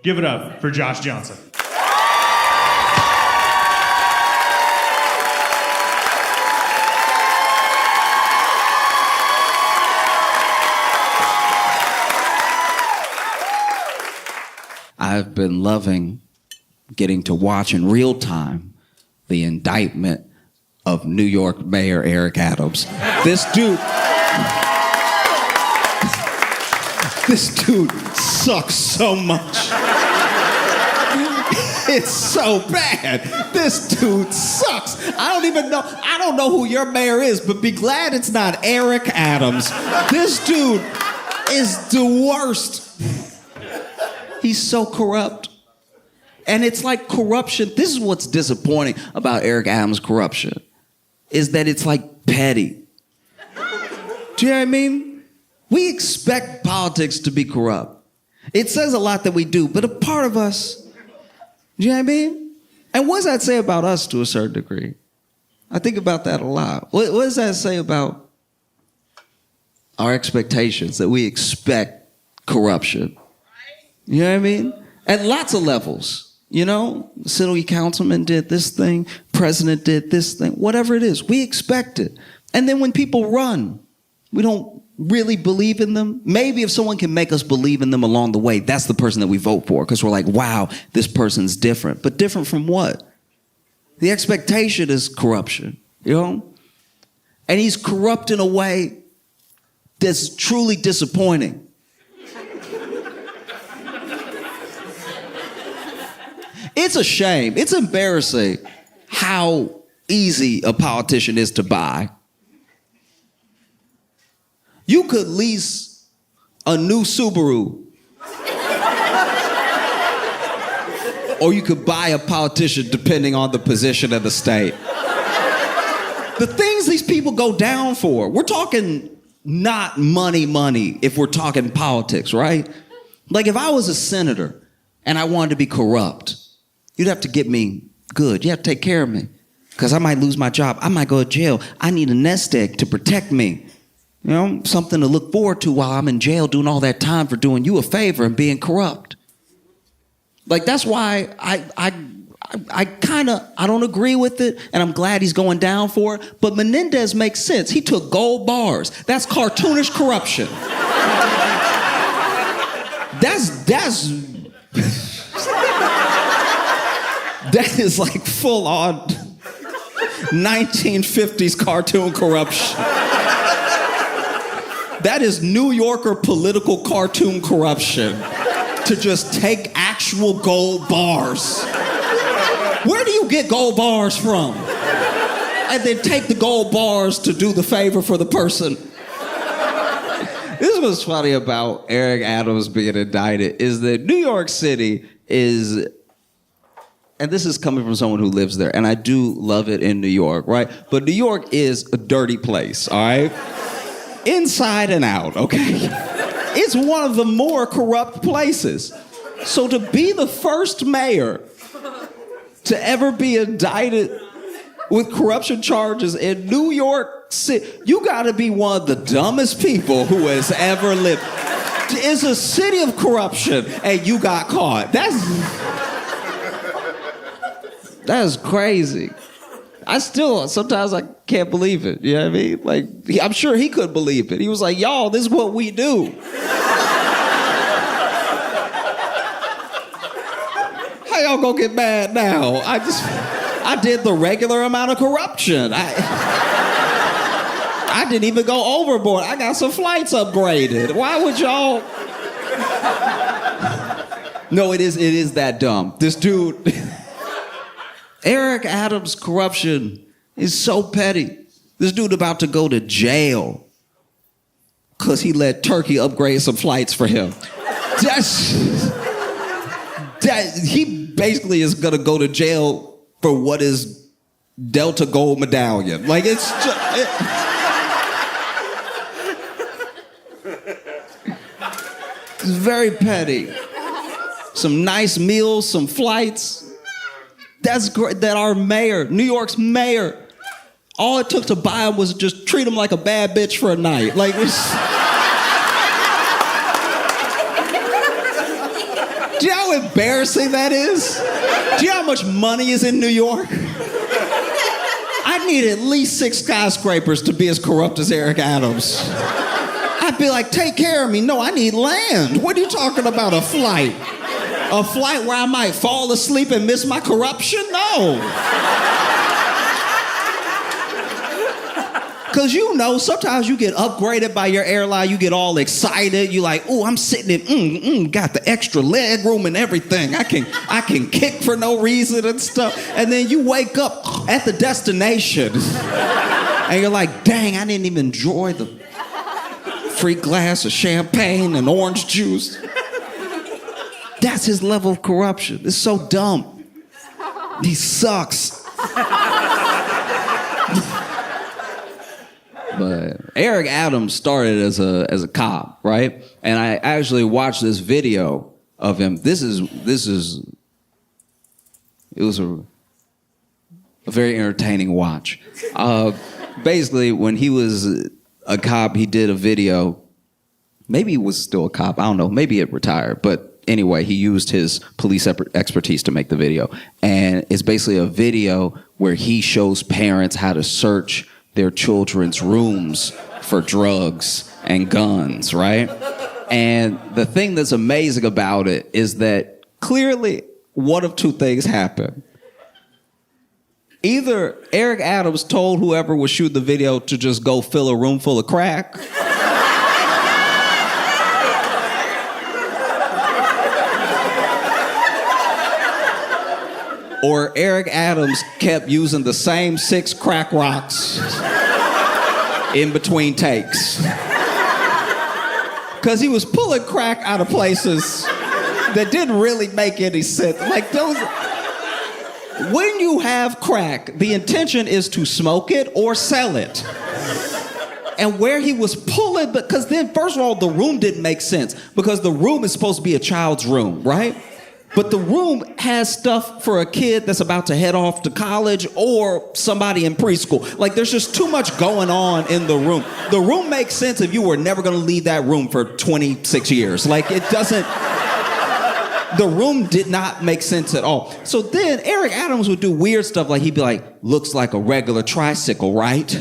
Give it up for Josh Johnson. I've been loving getting to watch in real time the indictment of New York Mayor Eric Adams. This dude sucks so much. It's so bad. This dude sucks. I don't know who your mayor is, but be glad it's not Eric Adams. This dude is the worst. He's so corrupt. And it's like corruption. This is what's disappointing about Eric Adams' corruption, is that it's like petty. Do you know what I mean? We expect politics to be corrupt. It says a lot that we do, but a part of us, do you know what I mean? And what does that say about us to a certain degree? I think about that a lot. What does that say about our expectations, that we expect corruption? You know what I mean? At lots of levels, you know? City councilman did this thing, president did this thing, whatever it is, we expect it. And then when people run, we don't really believe in them. Maybe if someone can make us believe in them along the way, that's the person that we vote for, because we're like, wow, this person's different. But different from what? The expectation is corruption, you know? And he's corrupt in a way that's truly disappointing. It's a shame. It's embarrassing how easy a politician is to buy. You could lease a new Subaru, or you could buy a politician depending on the position of the state. The things these people go down for, we're talking not money if we're talking politics, right? Like if I was a senator and I wanted to be corrupt, you'd have to get me good. You have to take care of me, because I might lose my job. I might go to jail. I need a nest egg to protect me. You know, something to look forward to while I'm in jail doing all that time for doing you a favor and being corrupt. Like, that's why I don't agree with it, and I'm glad he's going down for it. But Menendez makes sense. He took gold bars. That's cartoonish corruption. That is like full on 1950s cartoon corruption. That is New Yorker political cartoon corruption, to just take actual gold bars. Where do you get gold bars from? And then take the gold bars to do the favor for the person. This is what's funny about Eric Adams being indicted, is that New York City is, and this is coming from someone who lives there, and I do love it in New York, right? But New York is a dirty place, all right? Inside and out, okay? It's one of the more corrupt places. So to be the first mayor to ever be indicted with corruption charges in New York City, you gotta be one of the dumbest people who has ever lived. It's a city of corruption, and you got caught. That's crazy. Sometimes I can't believe it, you know what I mean? Like, I'm sure he couldn't believe it. He was like, y'all, this is what we do. How y'all gonna get mad now? I did the regular amount of corruption. I didn't even go overboard. I got some flights upgraded. Why would y'all? No, it is that dumb. This dude, Eric Adams' corruption is so petty. This dude about to go to jail because he let Turkey upgrade some flights for him. He basically is gonna go to jail for what is Delta Gold Medallion. Like, it's just, it's very petty. Some nice meals, some flights. That's great that our mayor, New York's mayor, all it took to buy him was just treat him like a bad bitch for a night. Like, Do you know how embarrassing that is? Do you know how much money is in New York? I need at least 6 skyscrapers to be as corrupt as Eric Adams. I'd be like, take care of me. No, I need land. What are you talking about, a flight? A flight where I might fall asleep and miss my corruption? No. Because you know, sometimes you get upgraded by your airline, you get all excited, you like, oh, I'm sitting in, got the extra leg room and everything. I can kick for no reason and stuff. And then you wake up at the destination and you're like, dang, I didn't even enjoy the free glass of champagne and orange juice. That's his level of corruption. It's so dumb. He sucks. But Eric Adams started as a cop, right? And I actually watched this video of him. It was a very entertaining watch. Basically, when he was a cop, he did a video. Maybe he was still a cop. I don't know. Maybe it retired. But anyway, he used his police expertise to make the video. And it's basically a video where he shows parents how to search their children's rooms for drugs and guns, right? And the thing that's amazing about it is that clearly one of two things happened. Either Eric Adams told whoever was shooting the video to just go fill a room full of crack, or Eric Adams kept using the same 6 crack rocks in between takes. Because he was pulling crack out of places that didn't really make any sense. Like those, when you have crack, the intention is to smoke it or sell it. And where he was pulling, because then first of all, the room didn't make sense because the room is supposed to be a child's room, right? But the room has stuff for a kid that's about to head off to college or somebody in preschool. Like, there's just too much going on in the room. The room makes sense if you were never going to leave that room for 26 years. Like, it doesn't... The room did not make sense at all. So then Eric Adams would do weird stuff like he'd be like, looks like a regular tricycle, right?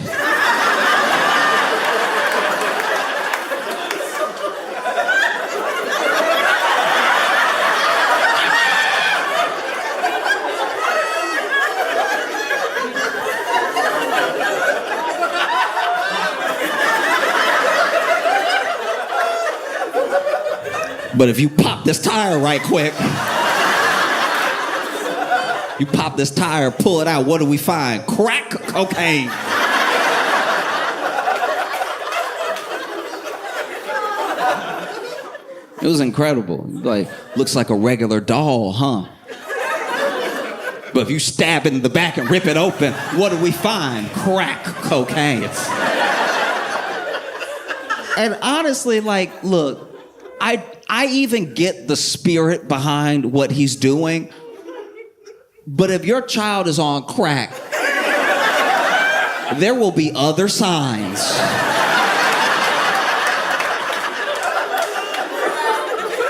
But if you pop this tire right quick, you pop this tire, pull it out, what do we find? Crack cocaine. It was incredible. Like, looks like a regular doll, huh? But if you stab it in the back and rip it open, what do we find? Crack cocaine. And honestly, like, look, I even get the spirit behind what he's doing, but if your child is on crack, there will be other signs.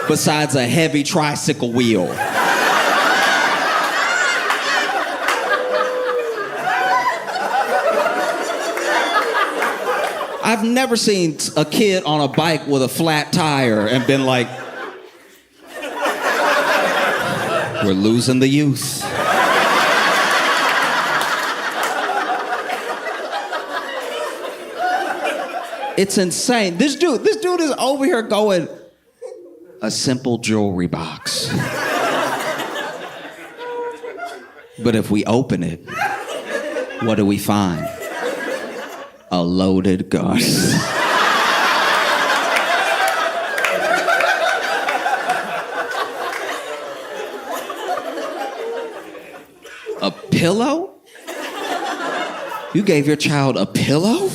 Besides a heavy tricycle wheel. I've never seen a kid on a bike with a flat tire and been like, we're losing the youth. It's insane. This dude is over here going, a simple jewelry box. But if we open it, what do we find? A loaded gun. A pillow? You gave your child a pillow?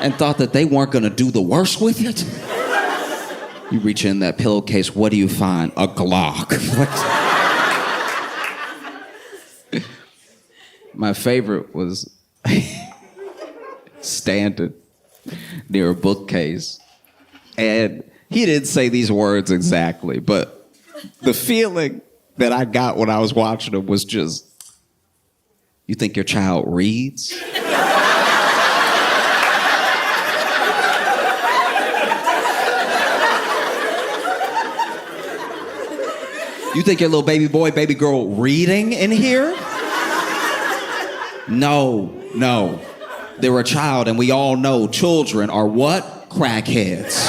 And thought that they weren't gonna do the worst with it? You reach in that pillowcase, what do you find? A Glock. My favorite was standing near a bookcase. And he didn't say these words exactly, but the feeling that I got when I was watching him was just, you think your child reads? You think your little baby boy, baby girl reading in here? No. They're a child, and we all know children are what? Crackheads.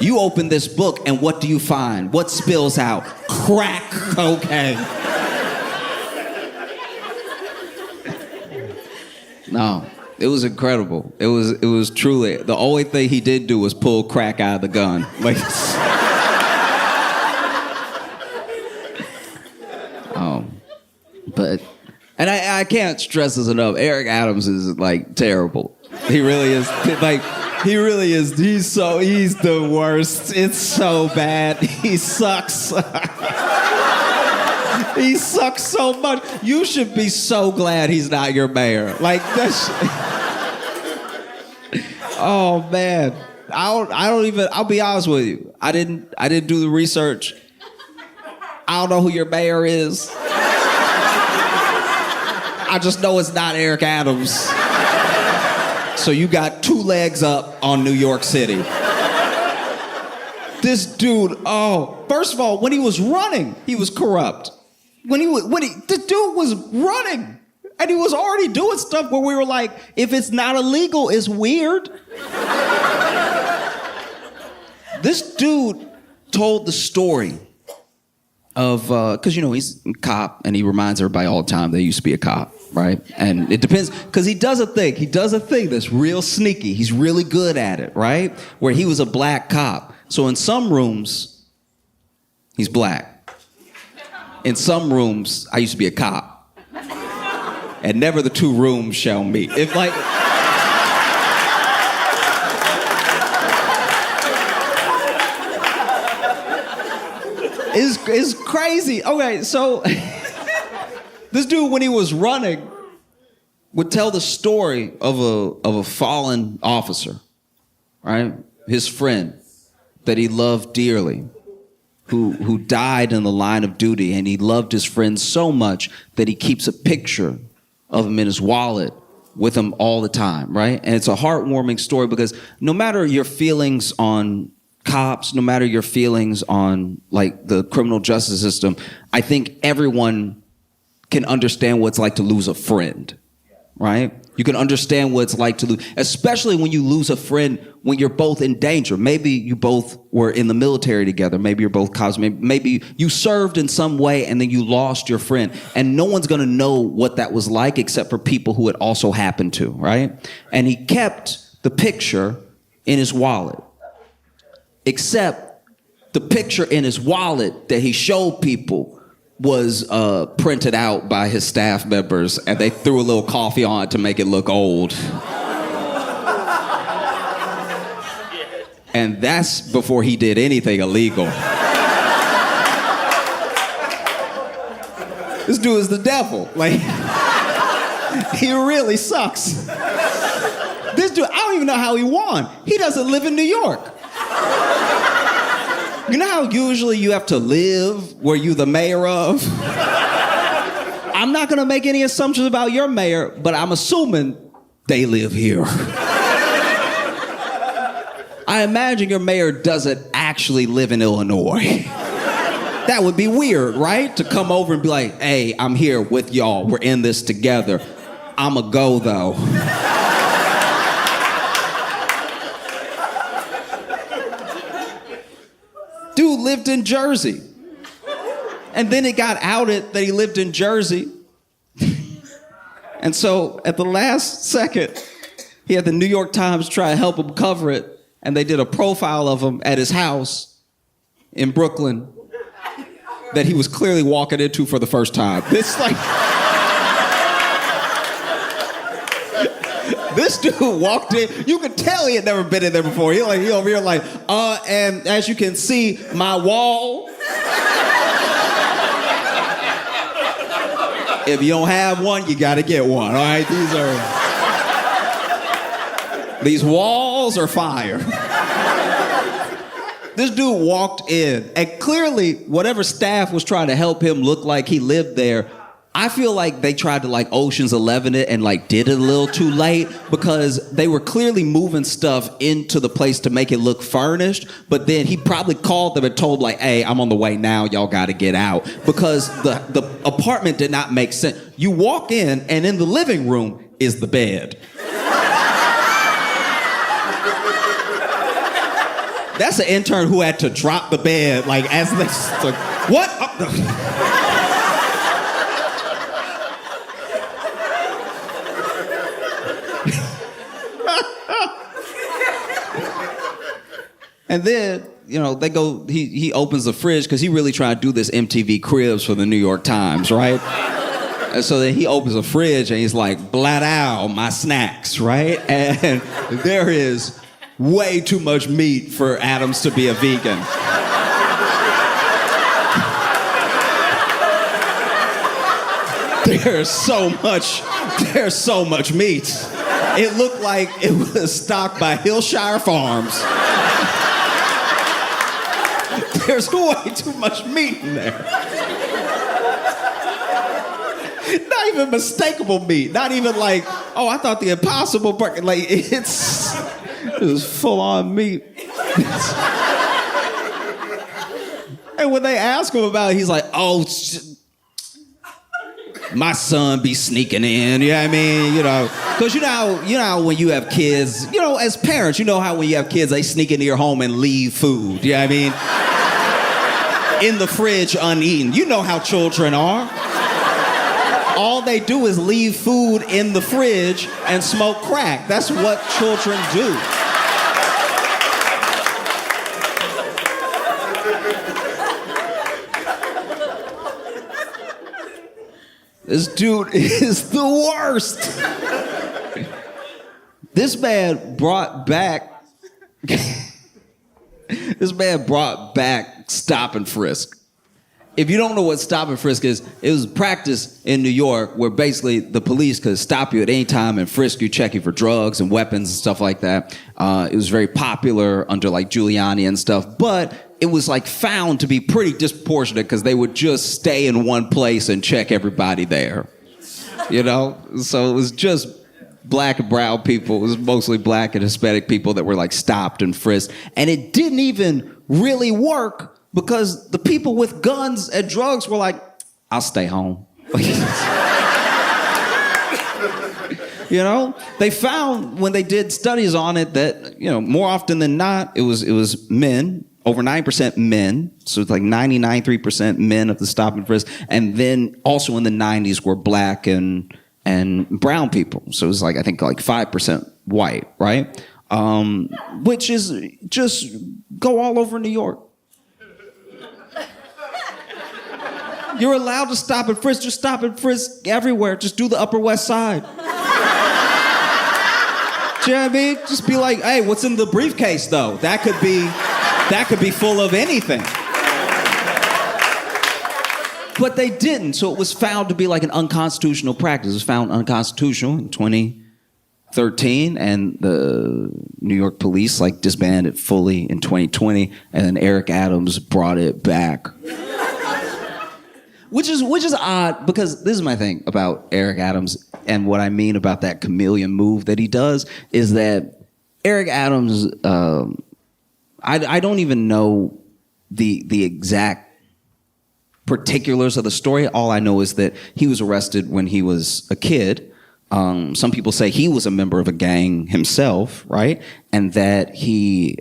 You open this book, and what do you find? What spills out? Crack cocaine. No, it was incredible. It was truly, the only thing he did do was pull crack out of the gun. Like, and I can't stress this enough. Eric Adams is like terrible. He really is. Like, he really is. He's the worst. It's so bad. He sucks. He sucks so much. You should be so glad he's not your mayor. Like, that's. Oh man, I'll be honest with you. I didn't do the research. I don't know who your mayor is. I just know it's not Eric Adams. So you got 2 legs up on New York City. This dude, first of all, when he was running, he was corrupt. The dude was running, and he was already doing stuff where we were like, if it's not illegal, it's weird. This dude told the story of, because, he's a cop, and he reminds everybody all the time they used to be a cop, right? And it depends, because he does a thing that's real sneaky. He's really good at it, right? Where he was a black cop. So in some rooms, he's black. In some rooms, I used to be a cop. And never the 2 rooms shall meet. If like... It's crazy. Okay, so this dude, when he was running, would tell the story of a fallen officer, right? His friend that he loved dearly, who died in the line of duty, and he loved his friend so much that he keeps a picture of him in his wallet with him all the time, right? And it's a heartwarming story because no matter your feelings on cops, no matter your feelings on like the criminal justice system, I think everyone can understand what it's like to lose a friend, right? You can understand what it's like to lose, especially when you lose a friend when you're both in danger. Maybe you both were in the military together. Maybe you're both cops. Maybe you served in some way and then you lost your friend. And no one's going to know what that was like except for people who it also happened to, right? And he kept the picture in his wallet. Except the picture in his wallet that he showed people was printed out by his staff members, and they threw a little coffee on it to make it look old. And that's before he did anything illegal. This dude is the devil. Like, he really sucks. This dude, I don't even know how he won. He doesn't live in New York. You know how usually you have to live where you're the mayor of? I'm not gonna make any assumptions about your mayor, but I'm assuming they live here. I imagine your mayor doesn't actually live in Illinois. That would be weird, right? To come over and be like, hey, I'm here with y'all. We're in this together. I'ma go, though. Dude lived in Jersey. And then it got outed that he lived in Jersey. And so at the last second, he had the New York Times try to help him cover it. And they did a profile of him at his house in Brooklyn that he was clearly walking into for the first time. This dude walked in. You could tell he had never been in there before. He over here like, and as you can see, my wall. If you don't have one, you gotta get one. All right, these walls are fire. This dude walked in, and clearly whatever staff was trying to help him look like he lived there, I feel like they tried to like Ocean's 11 it and like did it a little too late, because they were clearly moving stuff into the place to make it look furnished, but then he probably called them and told like, hey, I'm on the way now, y'all gotta get out, because the apartment did not make sense. You walk in and in the living room is the bed. That's an intern who had to drop the bed, like, as they, like, what? And then, you know, they go, he opens the fridge, because he really tried to do this MTV Cribs for the New York Times, right? And so then he opens the fridge and he's like, blat out my snacks, right? And there is way too much meat for Adams to be a vegan. There's so much meat. It looked like it was stocked by Hillshire Farms. There's way too much meat in there. Not even mistakable meat. Not even like, oh, I thought the Impossible Burger. Like, it was full-on meat. And when they ask him about it, he's like, oh, my son be sneaking in, you know what I mean? You know, because you know how when you have kids, you know, as parents, you know how when you have kids, they sneak into your home and leave food, you know what I mean? In the fridge uneaten. You know how children are. All they do is leave food in the fridge and smoke crack. That's what children do. This dude is the worst. This man brought back stop and frisk. If you don't know what stop and frisk is, it was practice in New York where basically the police could stop you at any time and frisk you, check you for drugs and weapons and stuff like that. It was very popular under like Giuliani and stuff, but it was like found to be pretty disproportionate because they would just stay in one place and check everybody there. You know? So it was just black and brown people. It was mostly black and Hispanic people that were like stopped and frisked. And it didn't even really work because the people with guns and drugs were like, I'll stay home. You know? They found when they did studies on it that, you know, more often than not, it was men, over 9% men. So it's like 99.3% men of the stop and frisk. And then also in the 90s were black and brown people. So it was like, I think like 5% white, right? Which is just go all over New York. You're allowed to stop and frisk. Just stop and frisk everywhere. Just do the Upper West Side. Do you know what I mean? Just be like, hey, what's in the briefcase though? That could be full of anything. But they didn't, so it was found to be like an unconstitutional practice. It was found unconstitutional in 2013, and the New York police like disbanded it fully in 2020, and then Eric Adams brought it back. Which is odd, because this is my thing about Eric Adams, and what I mean about that chameleon move that he does is that Eric Adams, I don't even know the exact particulars of the story. All I know is that he was arrested when he was a kid. Some people say he was a member of a gang himself, right? And that he,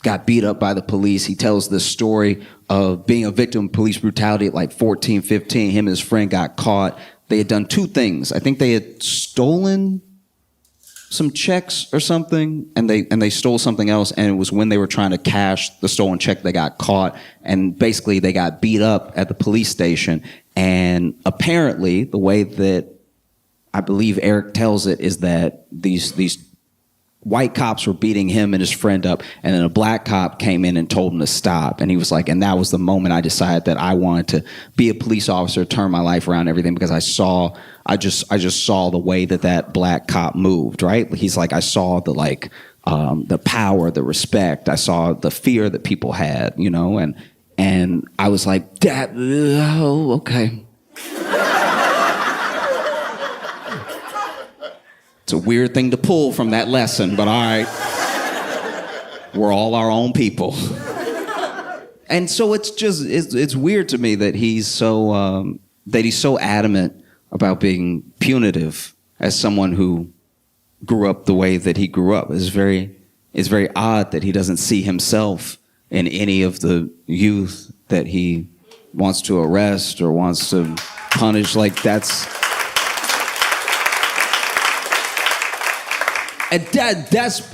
got beat up by the police. He tells this story of being a victim of police brutality at like 14, 15. Him and his friend got caught. They had done two things. I think they had stolen some checks or something, and they stole something else, and it was when they were trying to cash the stolen check they got caught, and basically they got beat up at the police station. And apparently the way that I believe Eric tells it is that these white cops were beating him and his friend up, and then a black cop came in and told him to stop. And he was like, and that was the moment I decided that I wanted to be a police officer, turn my life around, everything, because I just saw the way that black cop moved, right? He's like, I saw the like the power, the respect. I saw the fear that people had, and I was like, Dad, oh, okay. It's a weird thing to pull from that lesson, but all right. We're all our own people. And so it's weird to me that he's so adamant about being punitive as someone who grew up the way that he grew up. It's very odd that he doesn't see himself in any of the youth that he wants to arrest or wants to punish. Like that's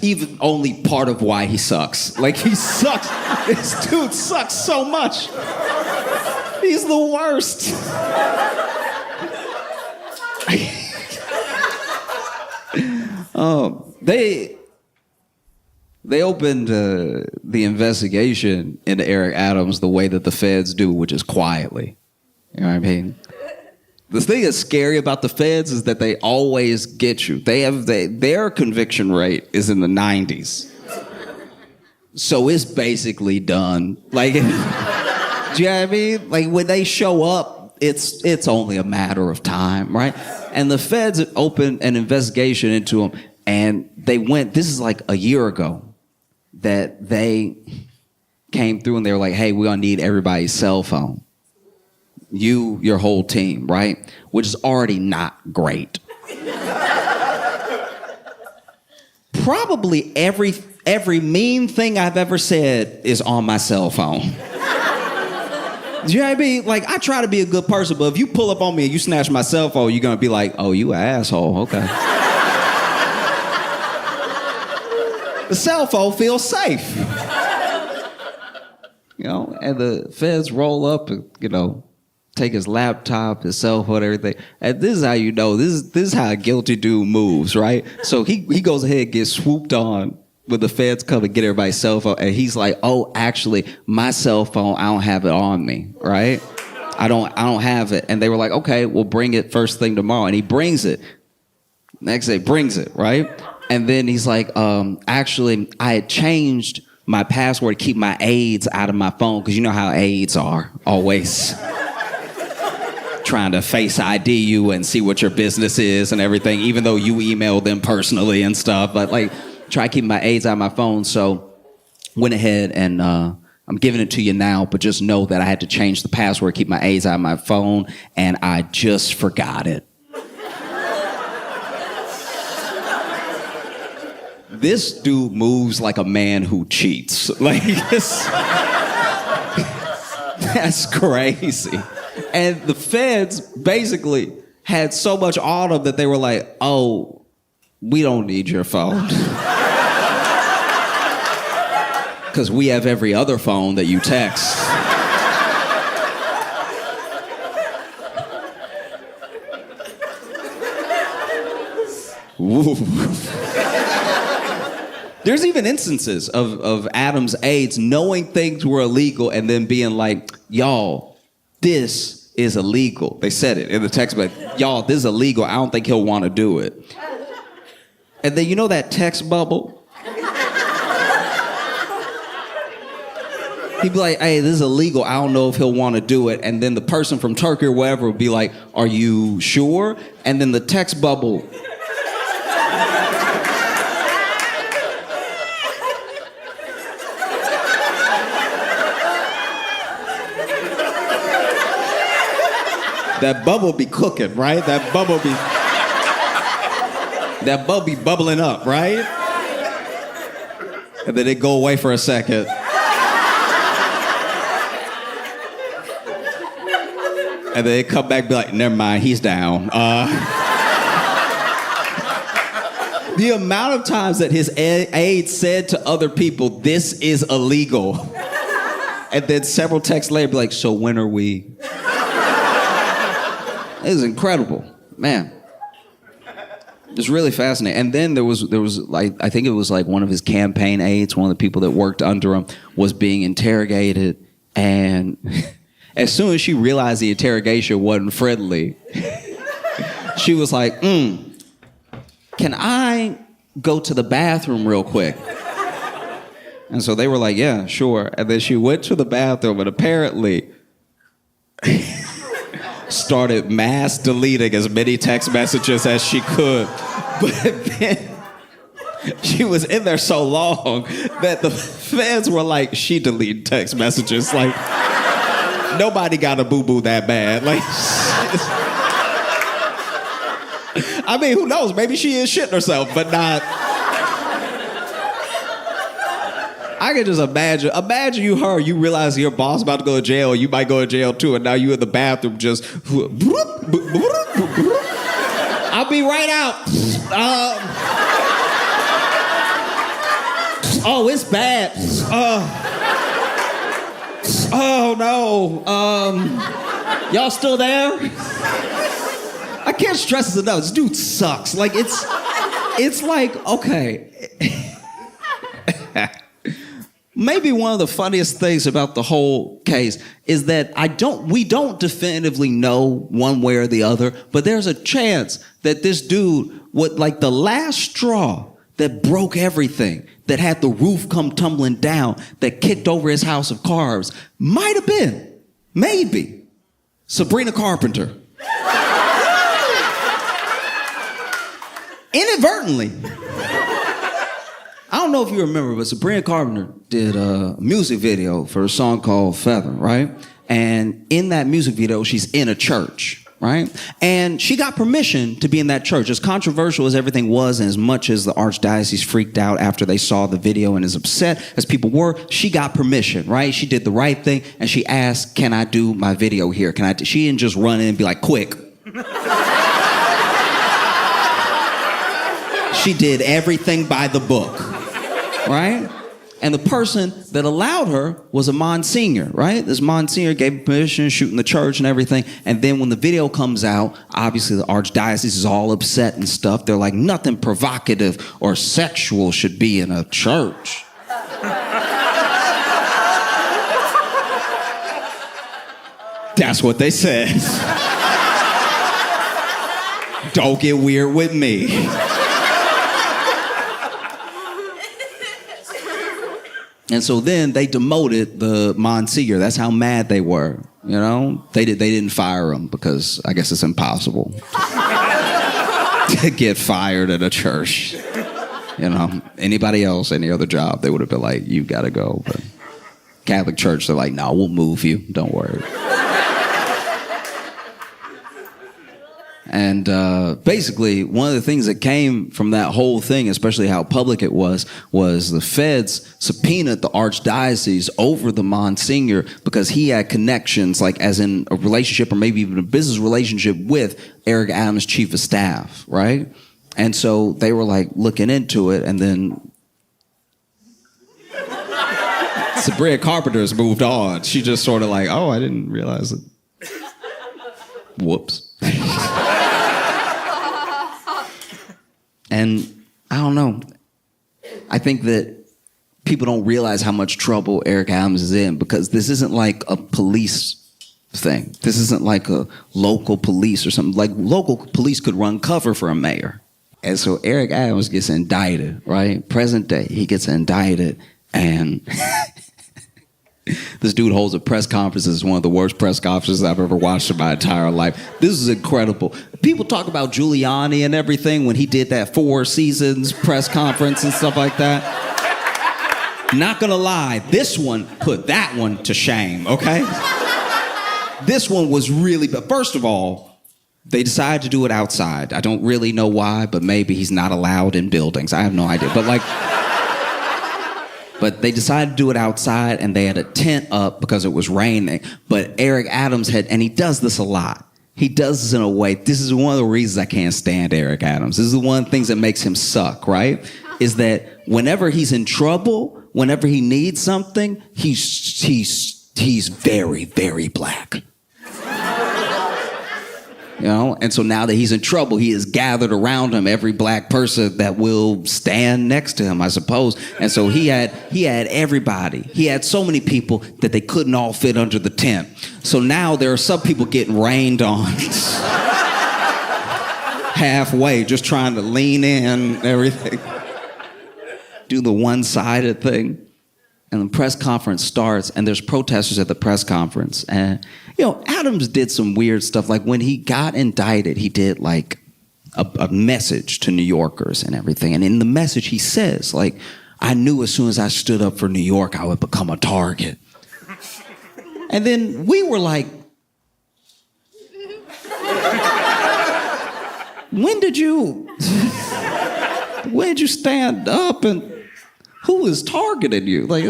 even only part of why he sucks. Like he sucks. This dude sucks so much. He's the worst. They opened the investigation into Eric Adams the way that the feds do, which is quietly. You know what I mean? The thing that's scary about the feds is that they always get you. Their conviction rate is in the 90s. So it's basically done. Like, do you know what I mean? Like when they show up, it's only a matter of time, right? And the feds opened an investigation into them, and this is like a year ago, that they came through and they were like, hey, we're gonna need everybody's cell phone. Your whole team, right? Which is already not great. Probably every mean thing I've ever said is on my cell phone. Do you know what I mean? Like, I try to be a good person, but if you pull up on me and you snatch my cell phone, you're gonna be like, oh, you an asshole, okay. The cell phone feels safe. And the feds roll up and, take his laptop, his cell phone, everything. And this is how you know, this is how a guilty dude moves, right? So he goes ahead and gets swooped on when the feds come and get everybody's cell phone. And he's like, oh, actually, my cell phone, I don't have it on me, right? I don't have it. And they were like, okay, we'll bring it first thing tomorrow. And he brings it. Next day, brings it, right? And then he's like, actually, I had changed my password to keep my aides out of my phone, because you know how aides are, always trying to face ID you and see what your business is and everything, even though you email them personally and stuff. But like, try to keep my aides out of my phone. So went ahead and I'm giving it to you now, but just know that I had to change the password, keep my aides out of my phone, and I just forgot it. This dude moves like a man who cheats. Like, that's crazy. And the feds basically had so much on them that they were like, oh, we don't need your phone. Because we have every other phone that you text. Ooh. There's even instances of Adam's aides knowing things were illegal and then being like, y'all, this is illegal. They said it in the text, but y'all, this is illegal. I don't think he'll want to do it. And then you know that text bubble? He'd be like, hey, this is illegal. I don't know if he'll want to do it. And then the person from Turkey or wherever would be like, are you sure? And then the text bubble. That bubble be cooking, right? That bubble be bubbling up, right? And then it go away for a second. And then it come back and be like, never mind, he's down. The amount of times that his aide said to other people, this is illegal. And then several texts later be like, so when are we? It was incredible, man. It's really fascinating. And then there was like, I think it was like one of his campaign aides, one of the people that worked under him, was being interrogated. And as soon as she realized the interrogation wasn't friendly, she was like, can I go to the bathroom real quick? And so they were like, yeah, sure. And then she went to the bathroom and apparently started mass deleting as many text messages as she could. But then she was in there so long that the feds were like, she deleted text messages. Like, nobody got a boo-boo that bad. Like, I mean, who knows? Maybe she is shitting herself, but not. I can just imagine you realize your boss about to go to jail, you might go to jail too, and now you in the bathroom just, I'll be right out. Oh, it's bad. Oh no. Y'all still there? I can't stress this enough. This dude sucks. Like it's like, okay. Maybe one of the funniest things about the whole case is that we don't definitively know one way or the other, but there's a chance that this dude would, like, the last straw that broke everything, that had the roof come tumbling down, that kicked over his house of cards, might have been, maybe, Sabrina Carpenter. Inadvertently. I don't know if you remember, but Sabrina Carpenter did a music video for a song called Feather, right? And in that music video, she's in a church, right? And she got permission to be in that church. As controversial as everything was, and as much as the archdiocese freaked out after they saw the video and as upset as people were, she got permission, right? She did the right thing, and she asked, can I do my video here? She didn't just run in and be like, quick. She did everything by the book, right? And the person that allowed her was a Monsignor, right? This Monsignor gave permission to shoot in the church and everything. And then when the video comes out, obviously the archdiocese is all upset and stuff. They're like, nothing provocative or sexual should be in a church. That's what they said. Don't get weird with me. And so then they demoted the Monsignor. That's how mad they were, you know? They didn't fire him because I guess it's impossible to get fired at a church. You know, anybody else, any other job, they would have been like, you gotta go. But Catholic Church, they're like, no, we'll move you, don't worry. And basically, one of the things that came from that whole thing, especially how public it was the feds subpoenaed the archdiocese over the Monsignor because he had connections, like as in a relationship or maybe even a business relationship with Eric Adams' chief of staff, right? And so they were like looking into it, and then Sabrina Carpenter's moved on. She just sort of like, oh, I didn't realize it. Whoops. And I don't know. I think that people don't realize how much trouble Eric Adams is in because this isn't like a police thing. This isn't like a local police or something. Like local police could run cover for a mayor. And so Eric Adams gets indicted, right? Present day, he gets indicted, and this dude holds a press conference. It's one of the worst press conferences I've ever watched in my entire life. This is incredible. People talk about Giuliani and everything when he did that 4 Seasons press conference and stuff like that. Not gonna lie, this one put that one to shame, okay? This one was really, but first of all, they decided to do it outside. I don't really know why, but maybe he's not allowed in buildings. I have no idea, but they decided to do it outside, and they had a tent up because it was raining. But Eric Adams and he does this a lot. He does this in a way, this is one of the reasons I can't stand Eric Adams. This is one of the things that makes him suck, right? Is that whenever he's in trouble, whenever he needs something, he's very, very black. You know, and so now that he's in trouble, he has gathered around him every black person that will stand next to him, I suppose. And so he had everybody. He had so many people that they couldn't all fit under the tent. So now there are some people getting rained on halfway, just trying to lean in and everything. do the one-sided thing. And the press conference starts, and there's protesters at the press conference. And, Adams did some weird stuff. Like, when he got indicted, he did, like, a message to New Yorkers and everything. And in the message, he says, like, I knew as soon as I stood up for New York, I would become a target. And then we were like, when did you stand up and who is targeting you? Like,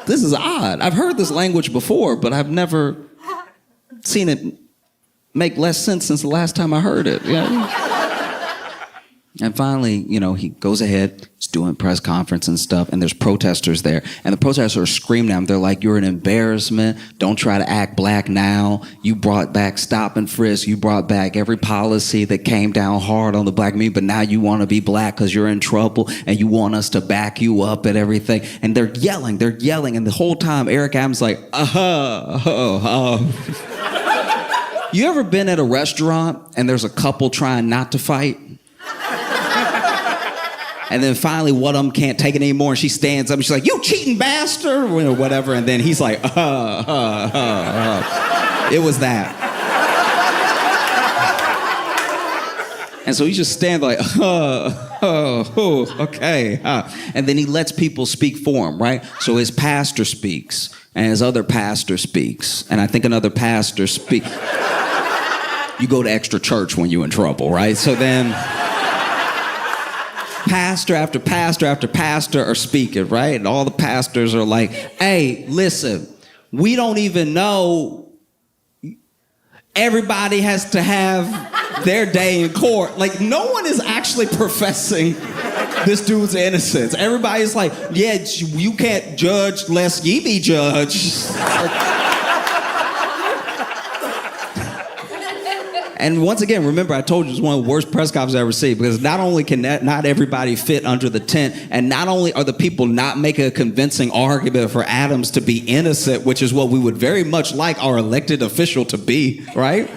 this is odd. I've heard this language before, but I've never seen it make less sense since the last time I heard it. And finally, he goes ahead, he's doing press conference and stuff, and there's protesters there. And the protesters are screaming at him. They're like, you're an embarrassment. Don't try to act black now. You brought back stop and frisk. You brought back every policy that came down hard on the black community, but now you want to be black because you're in trouble and you want us to back you up and everything. And they're yelling. And the whole time, Eric Adams is like, You ever been at a restaurant and there's a couple trying not to fight? And then finally, one of them can't take it anymore, and she stands up, and she's like, you cheating bastard, or whatever, and then he's like, It was that. And so he just stands like, okay. And then he lets people speak for him, right? So his pastor speaks, and his other pastor speaks, and I think another pastor speaks. You go to extra church when you're in trouble, right? So then pastor after pastor after pastor are speaking, right? And all the pastors are like, hey, listen, we don't even know. Everybody has to have their day in court. Like, no one is actually professing this dude's innocence. Everybody's like, yeah, you can't judge lest ye be judged. And once again, remember, I told you it's one of the worst press conferences I've ever seen, because not only can not everybody fit under the tent, and not only are the people not making a convincing argument for Adams to be innocent, which is what we would very much like our elected official to be, right?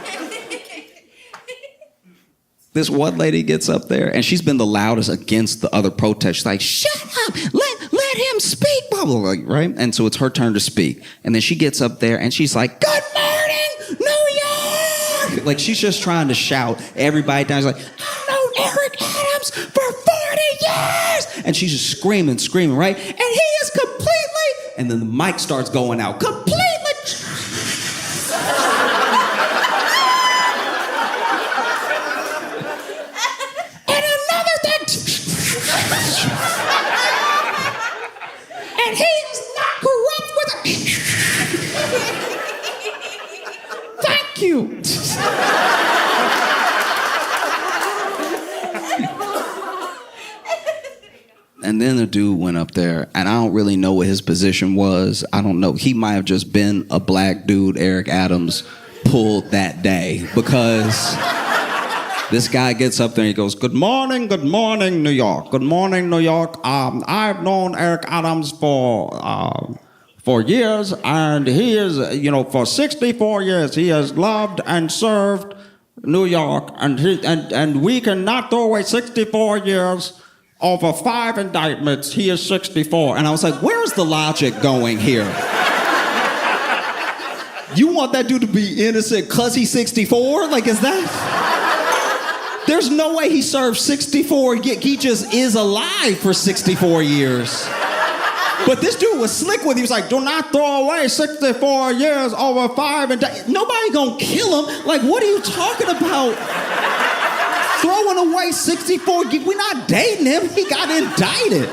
This one lady gets up there, and she's been the loudest against the other protesters. She's like, shut up, let him speak, blah, blah, blah, right? And so it's her turn to speak. And then she gets up there, and she's like, good morning, New York! Like, she's just trying to shout everybody down. She's like, I've known Eric Adams for 40 years! And she's just screaming, right? And he is completely... And then the mic starts going out. Completely... And another thing... And he's not corrupt with it. Thank you. And then the dude went up there, and I don't really know what his position was. I don't know. He might have just been a black dude Eric Adams pulled that day, because this guy gets up there and he goes, good morning, New York. Good morning, New York. I've known Eric Adams for years, and he is, for 64 years, he has loved and served New York, and we cannot throw away 64 years over 5 indictments. He is 64. And I was like, where's the logic going here? You want that dude to be innocent because he's 64? Like, is that... There's no way he served 64. He just is alive for 64 years. But this dude was slick with it. He was like, do not throw away 64 years over 5 indictments. Nobody gonna kill him. Like, what are you talking about? Throwing away 64, we're not dating him. He got indicted.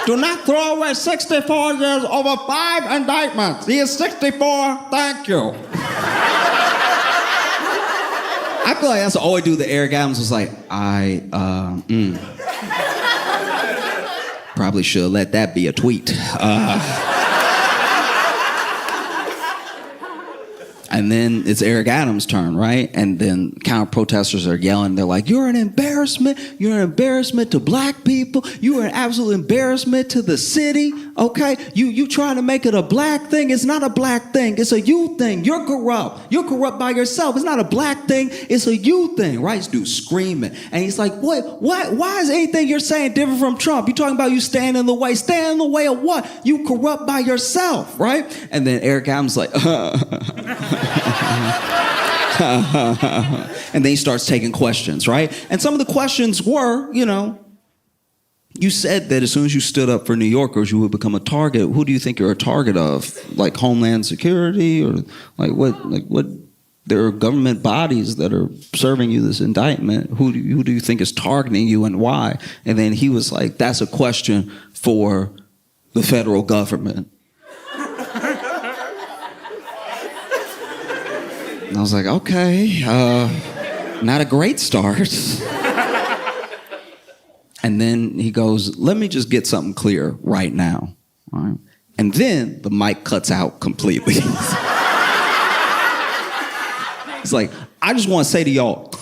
Do not throw away 64 years over 5 indictments. He is 64, thank you. I feel like that's all I do. The Eric Adams was like, probably should let that be a tweet. And then it's Eric Adams' turn, right? And then counter protesters are yelling. They're like, you're an embarrassment. You're an embarrassment to black people. You are an absolute embarrassment to the city, okay? You trying to make it a black thing. It's not a black thing. It's a you thing. You're corrupt. You're corrupt by yourself. It's not a black thing. It's a you thing, right? This dude's screaming. And he's like, what? Why is anything you're saying different from Trump? You're talking about you stand in the way. Stand in the way of what? You corrupt by yourself, right? And then Eric Adams like, and then he starts taking questions, right? And some of the questions were, you said that as soon as you stood up for New Yorkers, you would become a target. Who do you think you're a target of? Like Homeland Security, or what? There are government bodies that are serving you this indictment. Who do you think is targeting you and why? And then he was like, that's a question for the federal government. And I was like, okay, not a great start. And then he goes, let me just get something clear right now. All right? And then the mic cuts out completely. It's like, I just want to say to y'all,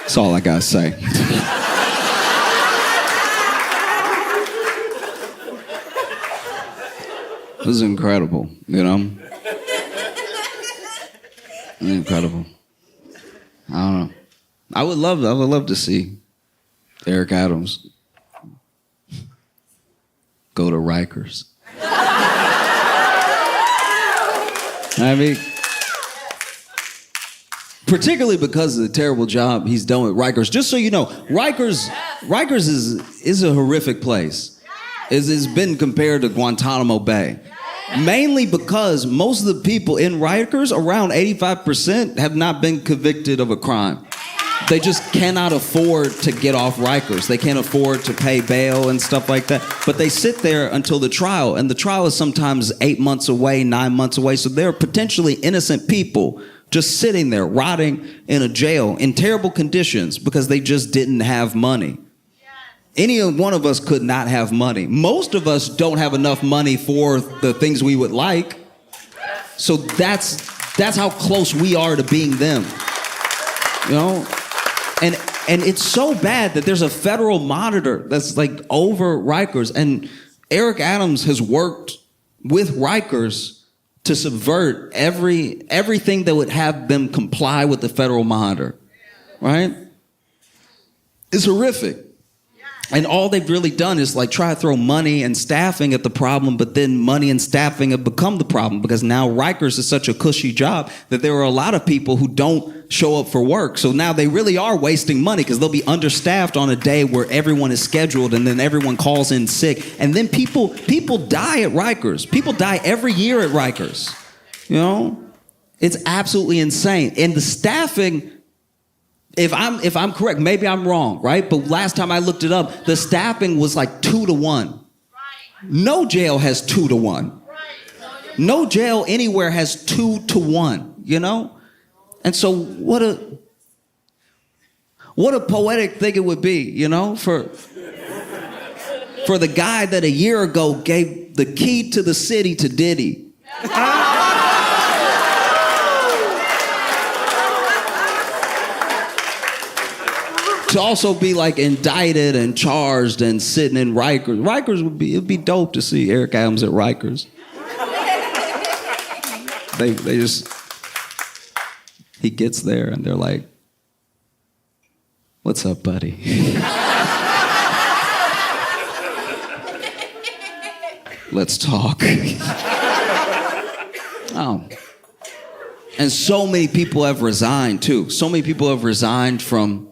that's all I gotta say. This is incredible, Incredible. I don't know. I would love to see Eric Adams go to Rikers. I mean, particularly because of the terrible job he's done with Rikers. Just so you know, Rikers is a horrific place. It's been compared to Guantanamo Bay. Mainly because most of the people in Rikers, around 85%, have not been convicted of a crime. They just cannot afford to get off Rikers. They can't afford to pay bail and stuff like that. But they sit there until the trial, and the trial is sometimes 8 months away, 9 months away. So they're potentially innocent people just sitting there, rotting in a jail in terrible conditions because they just didn't have money. Any one of us could not have money. Most of us don't have enough money for the things we would like. So that's how close we are to being them. And it's so bad that there's a federal monitor that's like over Rikers. And Eric Adams has worked with Rikers to subvert everything that would have them comply with the federal monitor, right? It's horrific. And all they've really done is like try to throw money and staffing at the problem, but then money and staffing have become the problem because now Rikers is such a cushy job that there are a lot of people who don't show up for work. So now they really are wasting money because they'll be understaffed on a day where everyone is scheduled and then everyone calls in sick. And then people die at Rikers. People die every year at Rikers. It's absolutely insane. And the staffing, if I'm correct, maybe I'm wrong, right? But last time I looked it up, the staffing was like 2 to 1. No jail has 2 to 1. No jail anywhere has 2 to 1, And so what a poetic thing it would be, for the guy that a year ago gave the key to the city to Diddy. To also be like indicted and charged and sitting in Rikers. It'd be dope to see Eric Adams at Rikers. They just, he gets there and they're like, what's up, buddy? Let's talk. Oh. And so many people have resigned too. So many people have resigned from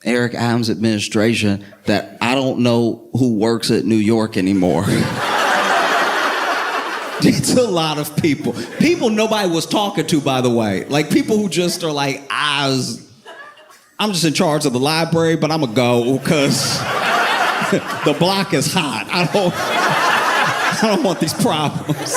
Eric Adams' administration that I don't know who works at New York anymore. It's a lot of people. People nobody was talking to, by the way. Like people who just are like, I'm just in charge of the library, but I'm going to go because the block is hot. I don't want these problems.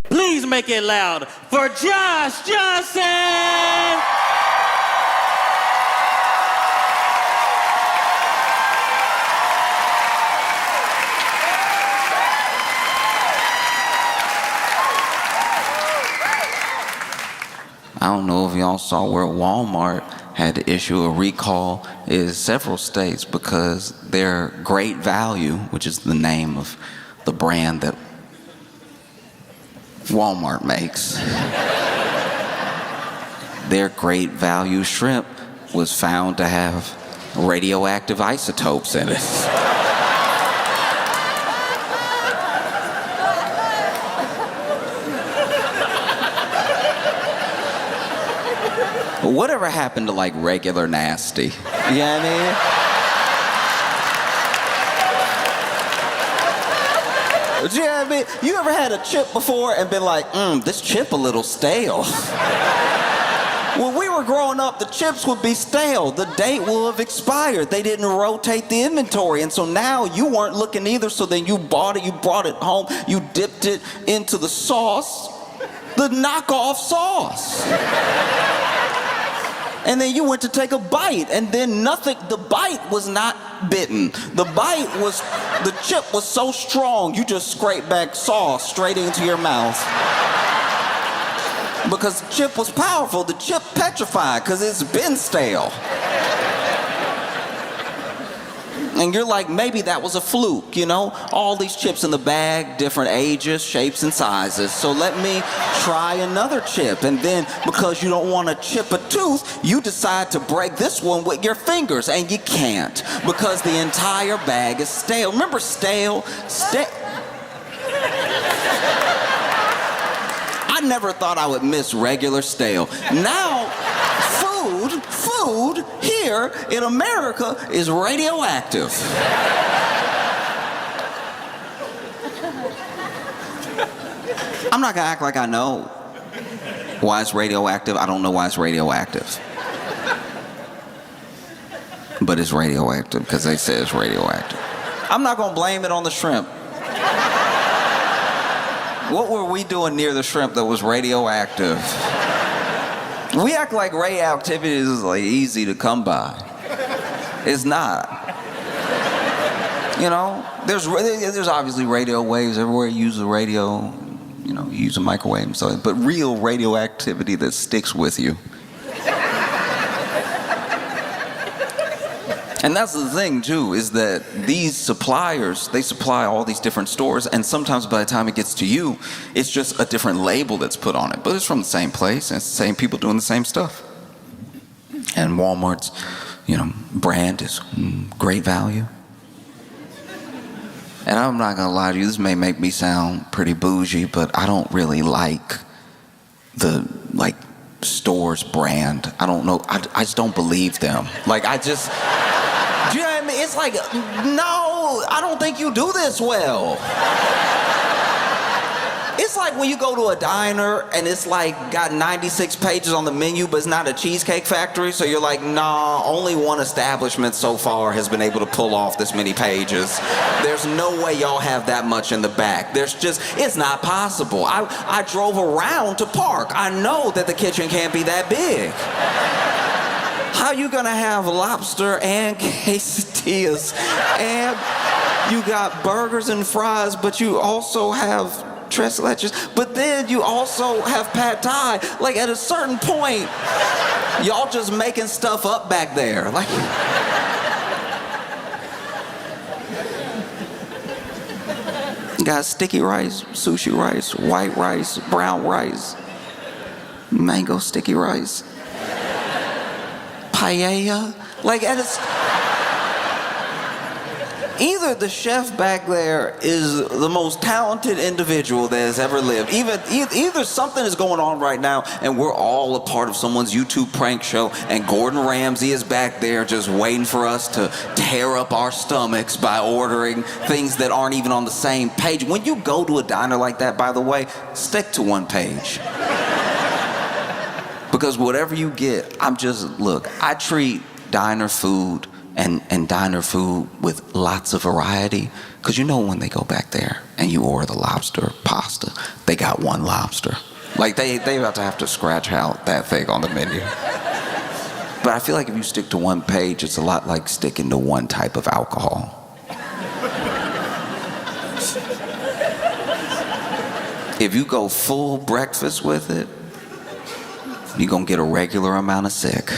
Please make it loud for Josh Johnson! I don't know if y'all saw where Walmart had to issue a recall in several states because their Great Value, which is the name of the brand that Walmart makes, their Great Value shrimp was found to have radioactive isotopes in it. Whatever happened to like regular nasty? You know what I mean? Do you know what I mean? You ever had a chip before and been like, this chip a little stale? When we were growing up, the chips would be stale. The date will have expired. They didn't rotate the inventory. And so now you weren't looking either, so then you bought it, you brought it home, you dipped it into the sauce, the knockoff sauce. And then you went to take a bite, and then nothing, the bite was not bitten. The chip was so strong, you just scraped back sauce straight into your mouth. Because the chip was powerful, the chip petrified, because it's been stale. And you're like, maybe that was a fluke, you know? All these chips in the bag, different ages, shapes, and sizes. So let me try another chip. And then, because you don't want to chip a tooth, you decide to break this one with your fingers. And you can't, because the entire bag is stale. Remember stale? I never thought I would miss regular stale. Now, food here in America is radioactive. I'm not gonna act like I know why it's radioactive. I don't know why it's radioactive. But it's radioactive because they say it's radioactive. I'm not gonna blame it on the shrimp. What were we doing near the shrimp that was radioactive? We act like radioactivity is like easy to come by. It's not. You know, there's obviously radio waves everywhere. You use the radio, you know, you use a microwave and so, but real radioactivity that sticks with you. And that's the thing too, is that these suppliers, they supply all these different stores, and sometimes by the time it gets to you, it's just a different label that's put on it. But it's from the same place, and it's the same people doing the same stuff. And Walmart's, you know, brand is Great Value. And I'm not gonna lie to you, this may make me sound pretty bougie, but I don't really like the, store's brand. I don't know, I just don't believe them. Do you know what I mean? It's like, no, I don't think you do this well. It's like when you go to a diner and it's like got 96 pages on the menu, but it's not a Cheesecake Factory, so you're like, nah, only one establishment so far has been able to pull off this many pages. There's no way y'all have that much in the back. It's not possible. I drove around to park. I know that the kitchen can't be that big. How you gonna have lobster and quesadillas and you got burgers and fries, but you also have tres leches, but then you also have pad thai? Like at a certain point, y'all just making stuff up back there. Like, you got sticky rice, sushi rice, white rice, brown rice, mango sticky rice. Paella, like, and it's Either the chef back there is the most talented individual that has ever lived. Either something is going on right now and we're all a part of someone's YouTube prank show and Gordon Ramsay is back there just waiting for us to tear up our stomachs by ordering things that aren't even on the same page. When you go to a diner like that, by the way, stick to one page. Because whatever you get, I treat diner food and diner food with lots of variety, because you know when they go back there and you order the lobster pasta, they got one lobster. Like they about to have to scratch out that thing on the menu. But I feel like if you stick to one page, it's a lot like sticking to one type of alcohol. If you go full breakfast with it, you're gonna get a regular amount of sick.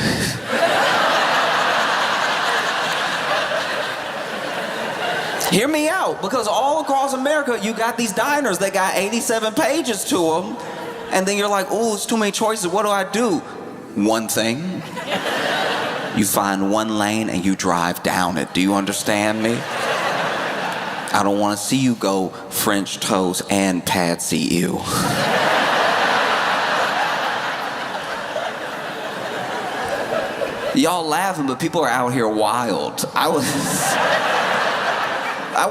Hear me out, because all across America, you got these diners that got 87 pages to them, and then you're like, oh, it's too many choices, what do I do? One thing. You find one lane and you drive down it. Do you understand me? I don't want to see you go French toast and pad see ew. Y'all laughing, but people are out here wild. I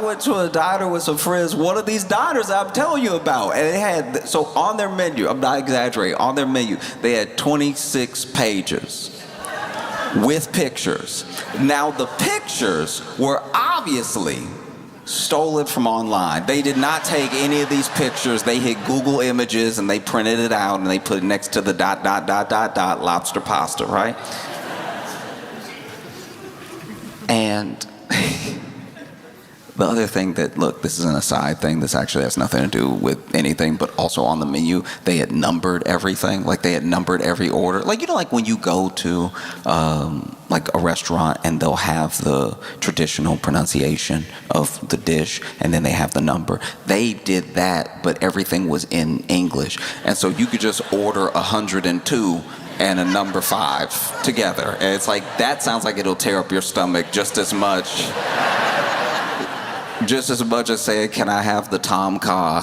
went to a diner with some friends, one of these diners I'm telling you about, and it had, so on their menu, I'm not exaggerating, on their menu, they had 26 pages with pictures. Now the pictures were obviously stolen from online. They did not take any of these pictures. They hit Google Images and they printed it out and they put it next to the ... lobster pasta, right? And the other thing that, look, this is an aside thing. This actually has nothing to do with anything, but also on the menu, they had numbered everything. Like, they had numbered every order. Like, you know, like when you go to, like, a restaurant and they'll have the traditional pronunciation of the dish, and then they have the number. They did that, but everything was in English. And so you could just order 102 and a number 5 together. And it's like, that sounds like it'll tear up your stomach just as much. Just as much as saying, can I have the Tom Kha?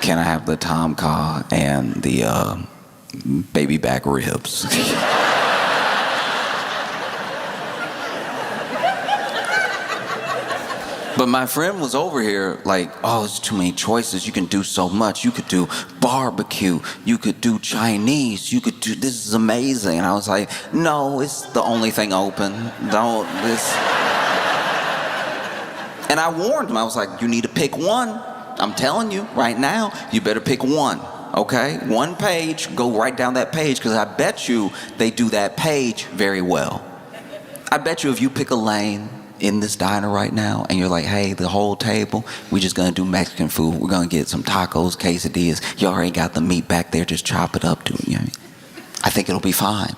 Can I have the Tom Kha and the baby back ribs? But my friend was over here like, oh, it's too many choices. You can do so much. You could do barbecue. You could do Chinese. You could do, this is amazing. And I was like, no, it's the only thing open. Don't, this. And I warned him. I was like, you need to pick one. I'm telling you right now, you better pick one. Okay? One page, go right down that page, because I bet you they do that page very well. I bet you if you pick a lane in this diner right now and you're like, hey, the whole table, we're just gonna do Mexican food. We're gonna get some tacos, quesadillas. You already got the meat back there, just chop it up, dude. You know, I think it'll be fine.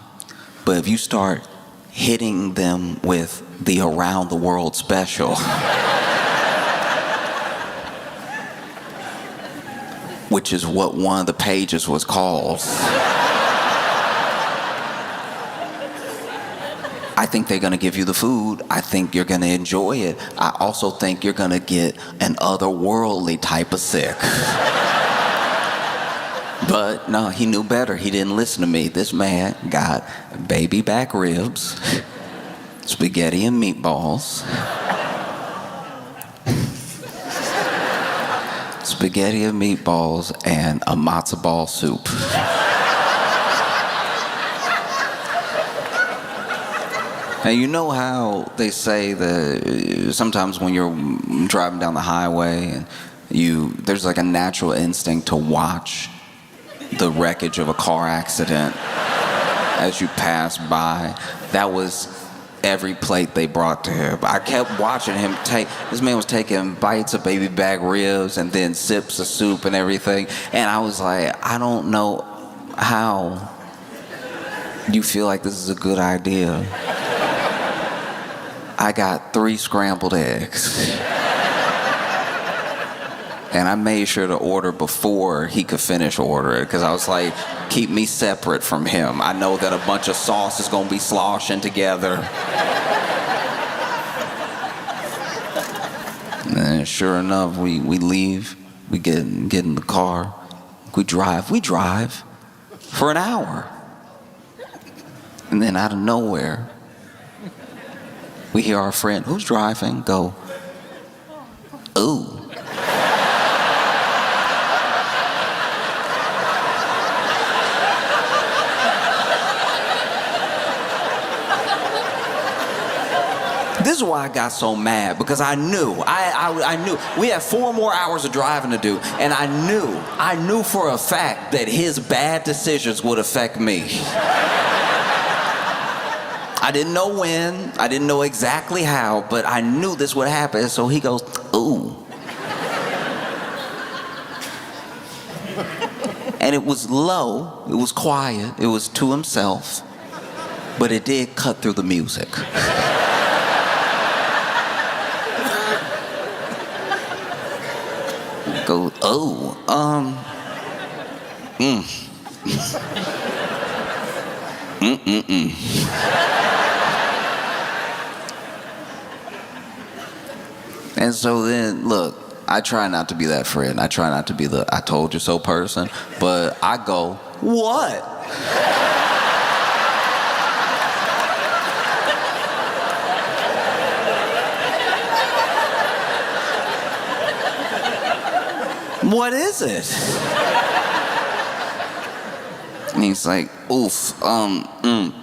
But if you start hitting them with the around the world special, which is what one of the pages was called, I think they're gonna give you the food. I think you're gonna enjoy it. I also think you're gonna get an otherworldly type of sick. But no, he knew better. He didn't listen to me. This man got baby back ribs, spaghetti and meatballs, spaghetti and meatballs, and a matzo ball soup. Now, you know how they say that sometimes when you're driving down the highway and there's like a natural instinct to watch the wreckage of a car accident as you pass by. That was every plate they brought to him. I kept watching him this man was taking bites of baby back ribs and then sips of soup and everything. And I was like, I don't know how you feel like this is a good idea. I got 3 scrambled eggs. And I made sure to order before he could finish ordering, because I was like, keep me separate from him. I know that a bunch of sauce is gonna be sloshing together. And then sure enough, we leave, we get in the car, we drive for an hour. And then out of nowhere, we hear our friend who's driving go, ooh. This is why I got so mad, because I knew we had 4 more hours of driving to do, and I knew for a fact that his bad decisions would affect me. I didn't know when, I didn't know exactly how, but I knew this would happen. So he goes, ooh. And it was low, it was quiet, it was to himself, but it did cut through the music. Go, oh, And so then, look, I try not to be that friend. I try not to be the I told you so person, but I go, what? What is it? And he's like, oof, oof.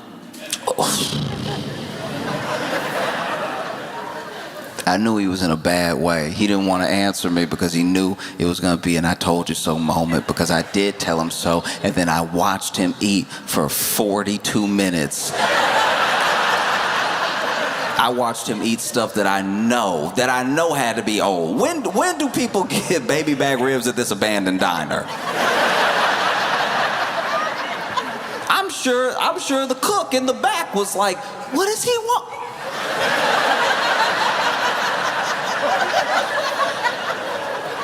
I knew he was in a bad way. He didn't want to answer me because he knew it was going to be an I told you so moment, because I did tell him so, and then I watched him eat for 42 minutes. I watched him eat stuff that I know had to be old. When do people get baby back ribs at this abandoned diner? I'm sure the cook in the back was like, what does he want?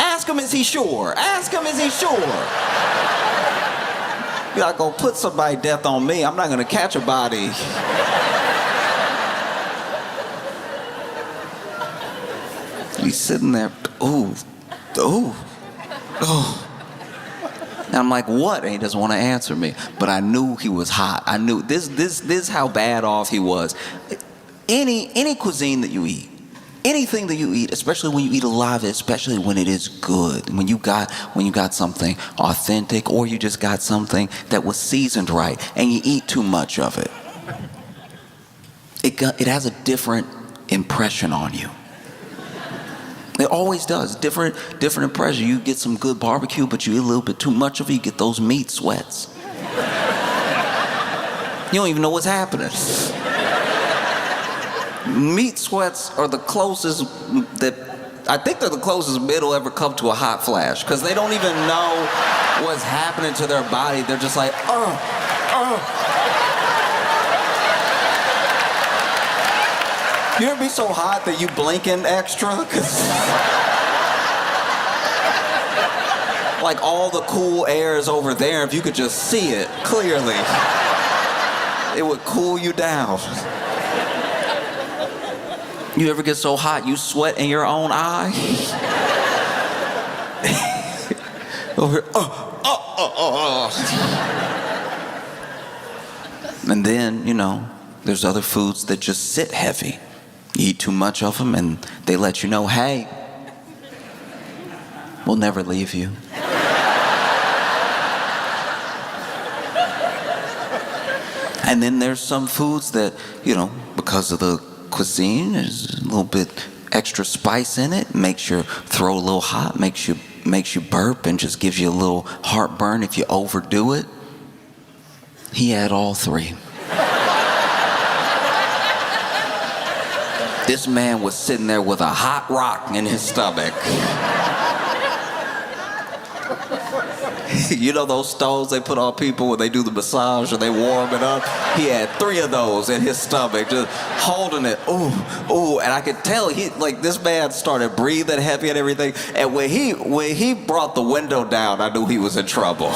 Ask him, is he sure? Ask him, is he sure? You're not gonna put somebody's death on me. I'm not gonna catch a body. He's sitting there, ooh. And I'm like, what? And he doesn't want to answer me. But I knew he was hot. I knew this is how bad off he was. Any cuisine that you eat, anything that you eat, especially when you eat a lot of it, especially when it is good, when you got something authentic, or you just got something that was seasoned right, and you eat too much of it, it has a different impression on you. It always does. Different impression. You get some good barbecue, but you eat a little bit too much of it, you get those meat sweats. You don't even know what's happening. Meat sweats are the closest I think they're the closest it'll ever come to a hot flash, because they don't even know what's happening to their body. They're just like, You ever be so hot that you blinking extra? Like all the cool air is over there. If you could just see it clearly, it would cool you down. You ever get so hot you sweat in your own eye? Over, And then, there's other foods that just sit heavy. You eat too much of them and they let you know, hey, we'll never leave you. And then there's some foods that, because of the cuisine, there's a little bit extra spice in it, makes your throat a little hot, makes you burp, and just gives you a little heartburn if you overdo it. He had all three. This man was sitting there with a hot rock in his stomach. You know those stoves they put on people when they do the massage or they warm it up? He had 3 of those in his stomach, just holding it. Ooh, ooh, and I could tell this man started breathing heavy and everything. And when he brought the window down, I knew he was in trouble.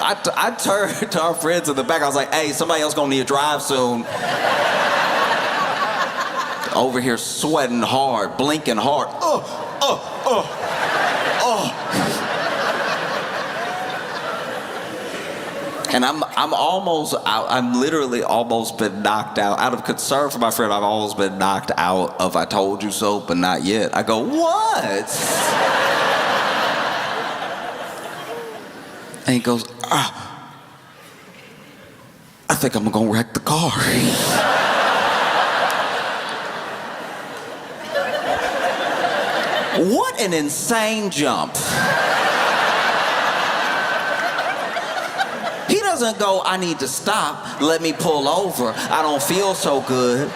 I turned to our friends in the back. I was like, hey, somebody else gonna need a drive soon. Over here sweating hard, blinking hard. And I'm literally almost been knocked out. Out of concern for my friend, I've almost been knocked out of I told you so, but not yet. I go, what? And he goes, I think I'm gonna wreck the car. What an insane jump. He doesn't go, I need to stop, let me pull over, I don't feel so good.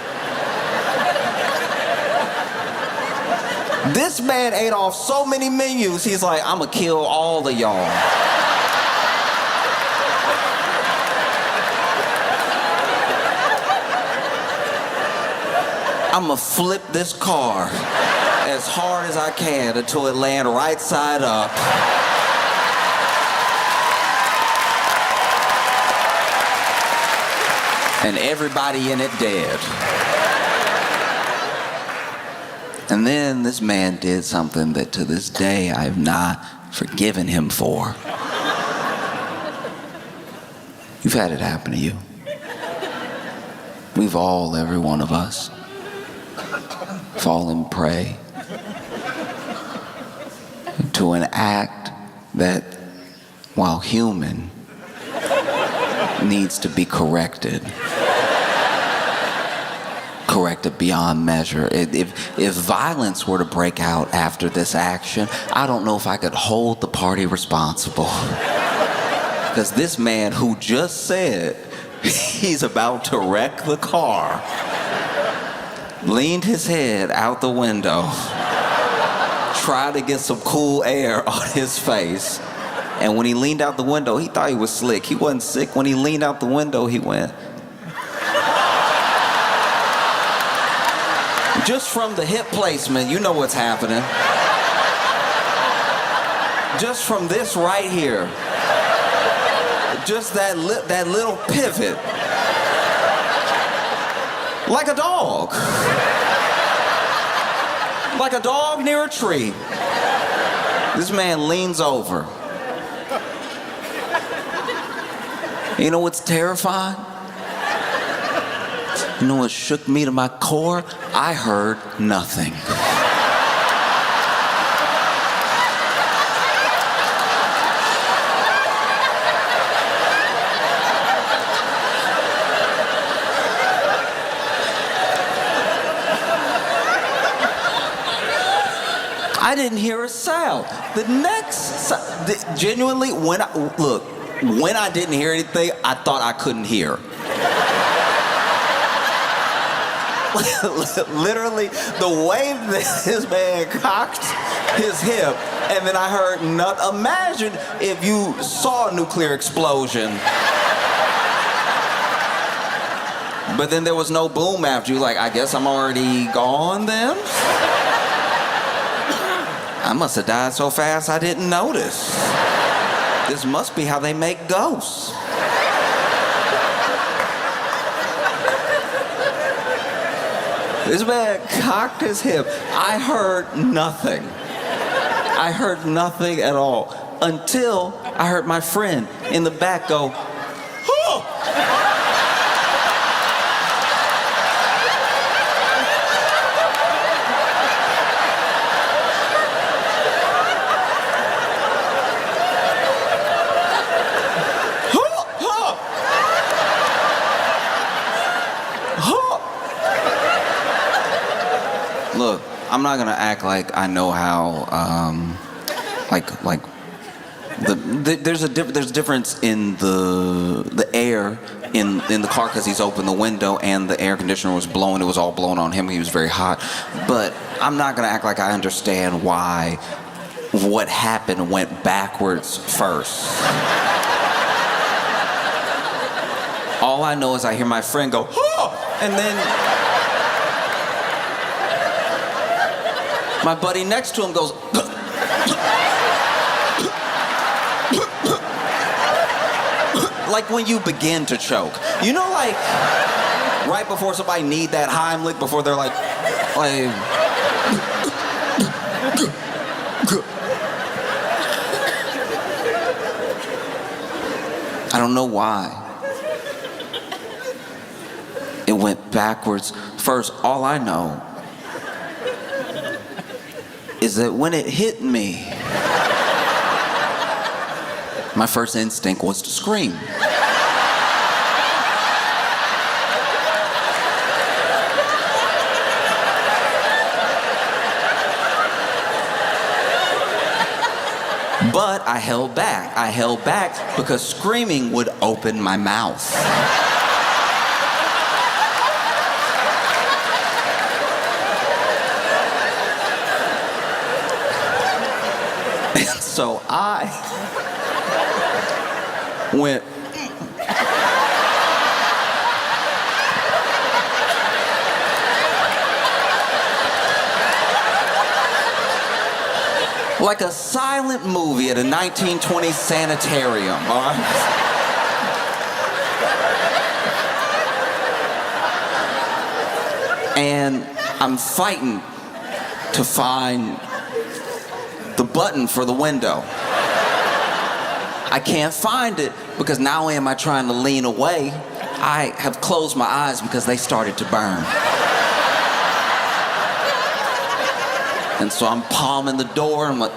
This man ate off so many menus, he's like, I'm gonna kill all of y'all. I'm gonna flip this car as hard as I can until it lands right side up. And everybody in it dead. And then this man did something that to this day I have not forgiven him for. You've had it happen to you. We've all, every one of us, fallen prey to an act that, while human, needs to be corrected. Corrected beyond measure. If violence were to break out after this action, I don't know if I could hold the party responsible. Because this man who just said he's about to wreck the car leaned his head out the window, tried to get some cool air on his face, and when he leaned out the window, he thought he was slick. He wasn't sick. When he leaned out the window, he went. Just from the hip placement, you know what's happening. Just from this right here. Just that little pivot. Like a dog. Like a dog near a tree. This man leans over. You know what's terrifying? You know what shook me to my core? I heard nothing. I didn't hear a sound. The next, genuinely, when I didn't hear anything, I thought I couldn't hear. Literally, the way that this man cocked his hip, and then I heard nothing. Imagine if you saw a nuclear explosion, but then there was no boom after you. Like, I guess I'm already gone then? I must have died so fast I didn't notice. This must be how they make ghosts. This man cocked his hip. I heard nothing. I heard nothing at all until I heard my friend in the back go, "Oh!" Look, I'm not gonna act like I know how, there's a difference in the air in the car because he's opened the window and the air conditioner was blowing. It was all blown on him. He was very hot. But I'm not gonna act like I understand why what happened went backwards first. All I know is I hear my friend go, oh! And then my buddy next to him goes, like when you begin to choke. You know, like right before somebody need that Heimlich, before they're like I don't know why. It went backwards first. All I know is that when it hit me, my first instinct was to scream. But I held back. I held back because screaming would open my mouth. And so I went, like a silent movie at a 1920s sanitarium, all right? And I'm fighting to find the button for the window. I can't find it because not only am I trying to lean away, I have closed my eyes because they started to burn. And so I'm palming the door, and I'm like,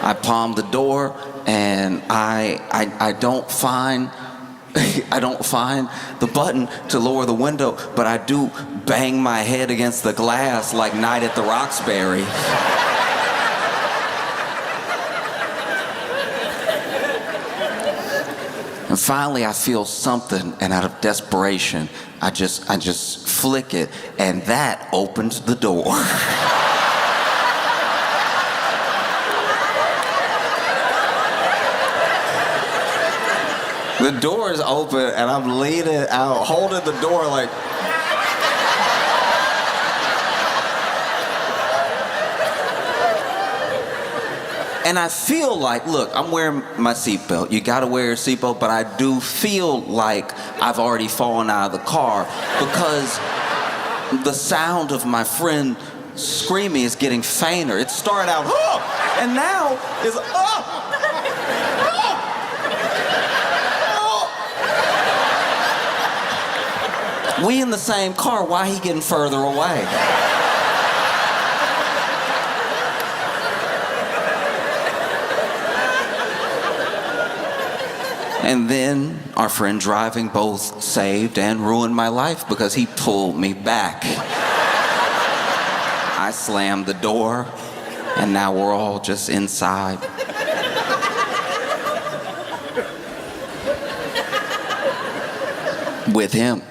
I palm the door, and I don't find the button to lower the window, but I do bang my head against the glass like Night at the Roxbury. And finally I feel something, and out of desperation, I just flick it, and that opens the door. The door is open, and I'm leaning out, holding the door like... And I feel like, look, I'm wearing my seatbelt. You gotta wear your seatbelt, but I do feel like I've already fallen out of the car because the sound of my friend screaming is getting fainter. It started out, oh, and now is, oh. We in the same car, why he getting further away? And then our friend driving both saved and ruined my life because he pulled me back. I slammed the door, and now we're all just inside. With him.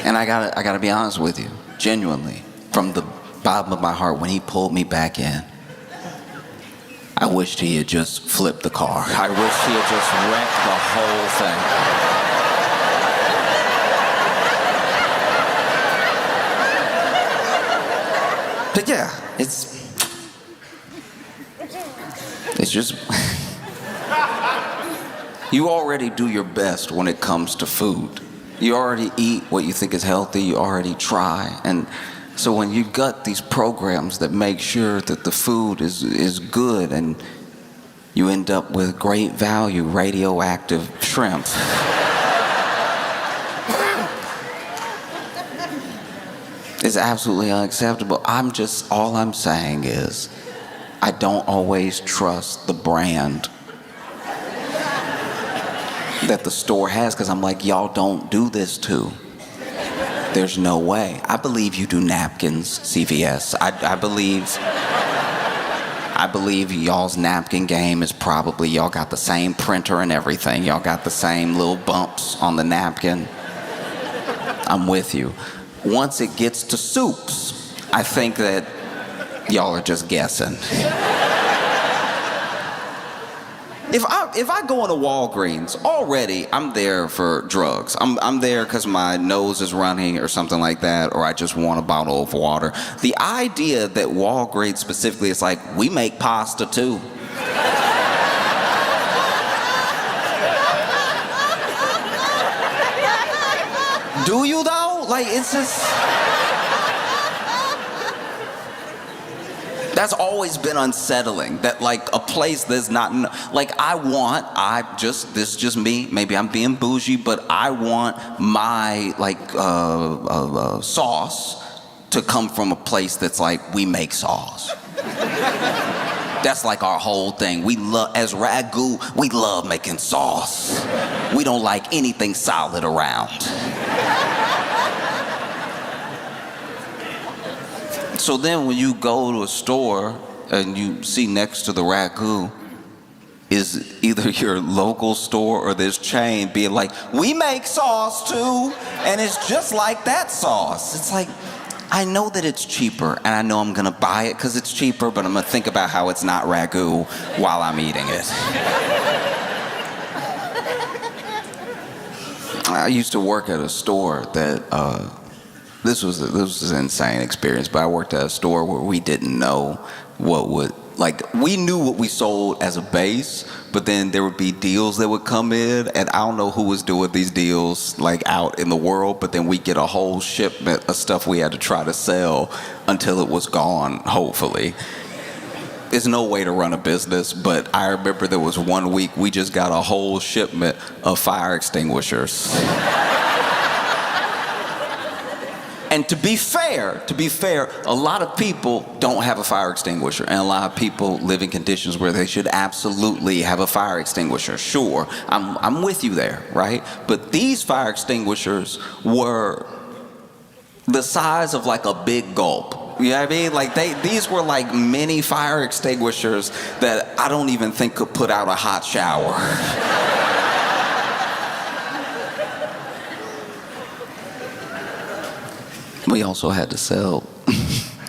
And I gotta be honest with you, genuinely, from the bottom of my heart, when he pulled me back in, I wished he had just flipped the car. I wish he had just wrecked the whole thing. But yeah, it's just, you already do your best when it comes to food. You already eat what you think is healthy, you already try. And so when you got these programs that make sure that the food is good, and you end up with great value radioactive shrimp. It's absolutely unacceptable. All I'm saying is, I don't always trust the brand that the store has, because I'm like, y'all don't do this too. There's no way. I believe you do napkins, CVS. I I believe y'all's napkin game is probably, y'all got the same printer and everything. Y'all got the same little bumps on the napkin. I'm with you. Once it gets to soups, I think that y'all are just guessing. If I go into Walgreens, already I'm there for drugs. I'm there because my nose is running or something like that, or I just want a bottle of water. The idea that Walgreens specifically is like, we make pasta too. Do you though? Like, it's just... That's always been unsettling, that like a place that's not, like this is just me, maybe I'm being bougie, but I want my sauce to come from a place that's like, we make sauce. That's like our whole thing. We love, as Ragu, we love making sauce. We don't like anything solid around. So then when you go to a store and you see next to the Ragu is either your local store or this chain being like, we make sauce too, and it's just like that sauce. It's like, I know that it's cheaper, and I know I'm gonna buy it because it's cheaper, but I'm gonna think about how it's not Ragu while I'm eating it. I used to work at a store that, this was an insane experience, but I worked at a store where we didn't know we knew what we sold as a base, but then there would be deals that would come in, and I don't know who was doing these deals like out in the world, but then we get a whole shipment of stuff we had to try to sell until it was gone, hopefully. There's no way to run a business, but I remember there was one week we just got a whole shipment of fire extinguishers. And to be fair, a lot of people don't have a fire extinguisher, and a lot of people live in conditions where they should absolutely have a fire extinguisher. Sure, I'm with you there, right? But these fire extinguishers were the size of like a big gulp. You know what I mean? Like these were like mini fire extinguishers that I don't even think could put out a hot shower. We also had to sell,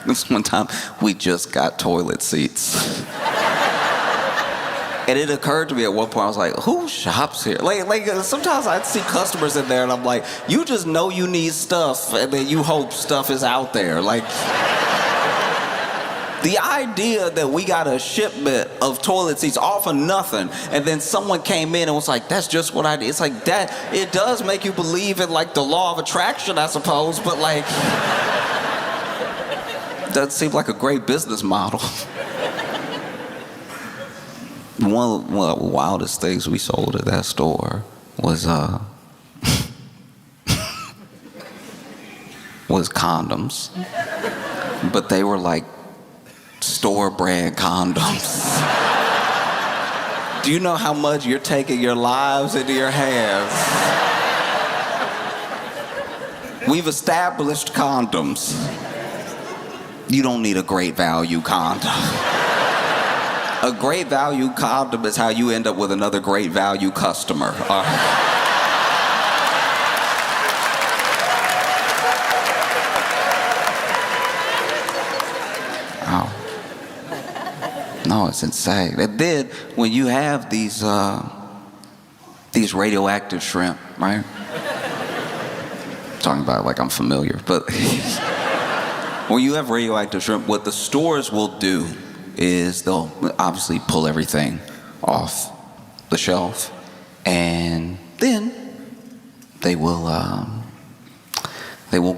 this one time, we just got toilet seats. And it occurred to me at one point, I was like, who shops here? Like sometimes I'd see customers in there and I'm like, you just know you need stuff and then you hope stuff is out there. Like, the idea that we got a shipment of toilet seats off of nothing, and then someone came in and was like, that's just what I did. It's like that, it does make you believe in like the law of attraction, I suppose, but like, doesn't seem like a great business model. One of the wildest things we sold at that store was condoms. But they were like store brand condoms. Do you know how much you're taking your lives into your hands? We've established condoms. You don't need a great value condom. A great value condom is how you end up with another great value customer. No, it's insane. And then when you have these radioactive shrimp, right? Talking about it like I'm familiar, but when you have radioactive shrimp, what the stores will do is they'll obviously pull everything off the shelf, and then they will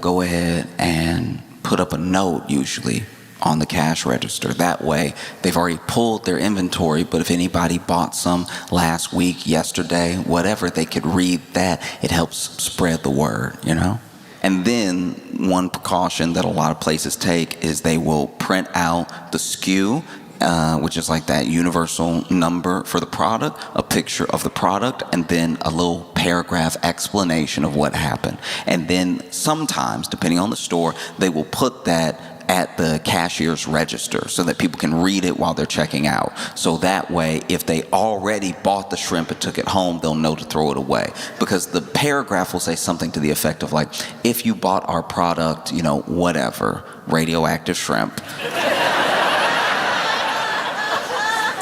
go ahead and put up a note usually on the cash register. That way, they've already pulled their inventory, but if anybody bought some last week, yesterday, whatever, they could read that. It helps spread the word, you know? And then one precaution that a lot of places take is they will print out the SKU, which is like that universal number for the product, a picture of the product, and then a little paragraph explanation of what happened. And then sometimes, depending on the store, they will put that at the cashier's register so that people can read it while they're checking out. So that way, if they already bought the shrimp and took it home, they'll know to throw it away. Because the paragraph will say something to the effect of like, if you bought our product, you know, whatever, radioactive shrimp,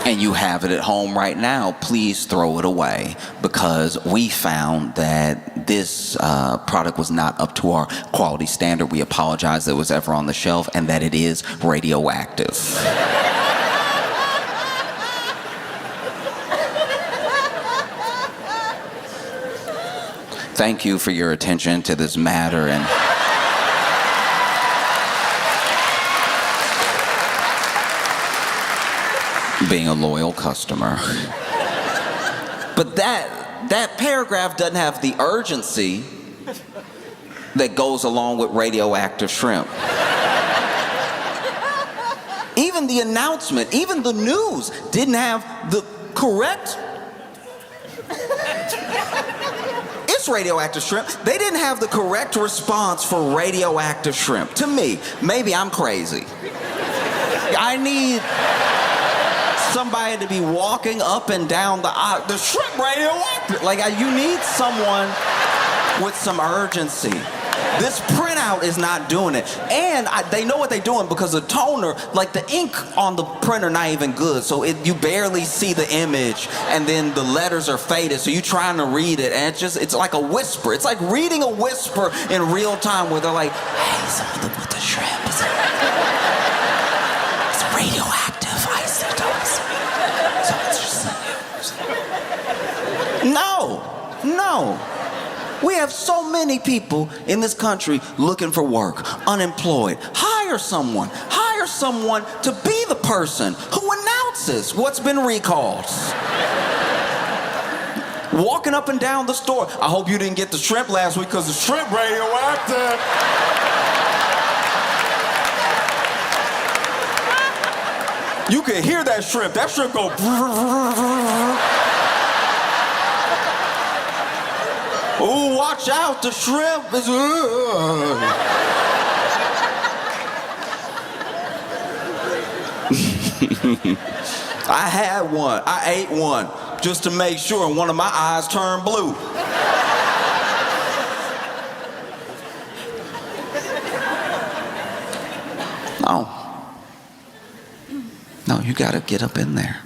and you have it at home right now, please throw it away, because we found that this product was not up to our quality standard. We apologize that it was ever on the shelf, and that it is radioactive. Thank you for your attention to this matter, and being a loyal customer. But that paragraph doesn't have the urgency that goes along with radioactive shrimp. Even the announcement, even the news didn't have the correct... It's radioactive shrimp. They didn't have the correct response for radioactive shrimp. To me, maybe I'm crazy. I need somebody to be walking up and down the aisle. The shrimp radioactive. Like, you need someone with some urgency. This printout is not doing it. And they know what they're doing, because the toner, like the ink on the printer not even good. So you barely see the image, and then the letters are faded. So you're trying to read it, and it's like a whisper. It's like reading a whisper in real time, where they're like, hey, something with the shrimp. It's radioactive. I said No. We have so many people in this country looking for work, unemployed. Hire someone to be the person who announces what's been recalled. Walking up and down the store. I hope you didn't get the shrimp last week, because the shrimp radioactive. You can hear that shrimp. That shrimp go. Oh, watch out, the shrimp is... I had one. I ate one just to make sure, and one of my eyes turned blue. No, you gotta get up in there.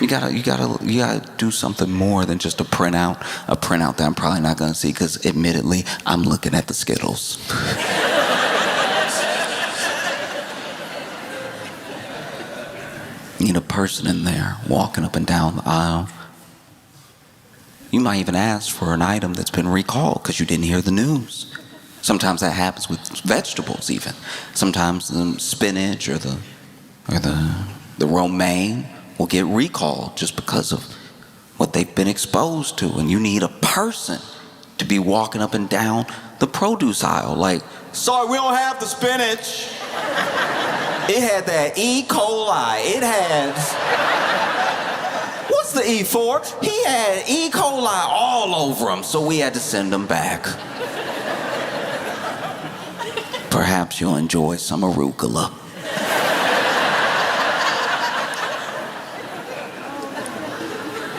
You gotta do something more than just a printout that I'm probably not gonna see, because admittedly, I'm looking at the Skittles. You need a person in there walking up and down the aisle. You might even ask for an item that's been recalled because you didn't hear the news. Sometimes that happens with vegetables even. Sometimes the spinach or the romaine will get recalled just because of what they've been exposed to. And you need a person to be walking up and down the produce aisle like, sorry, we don't have the spinach. It had that E. coli. It has... What's the E for? He had E. coli all over him, so we had to send him back. Perhaps you'll enjoy some arugula.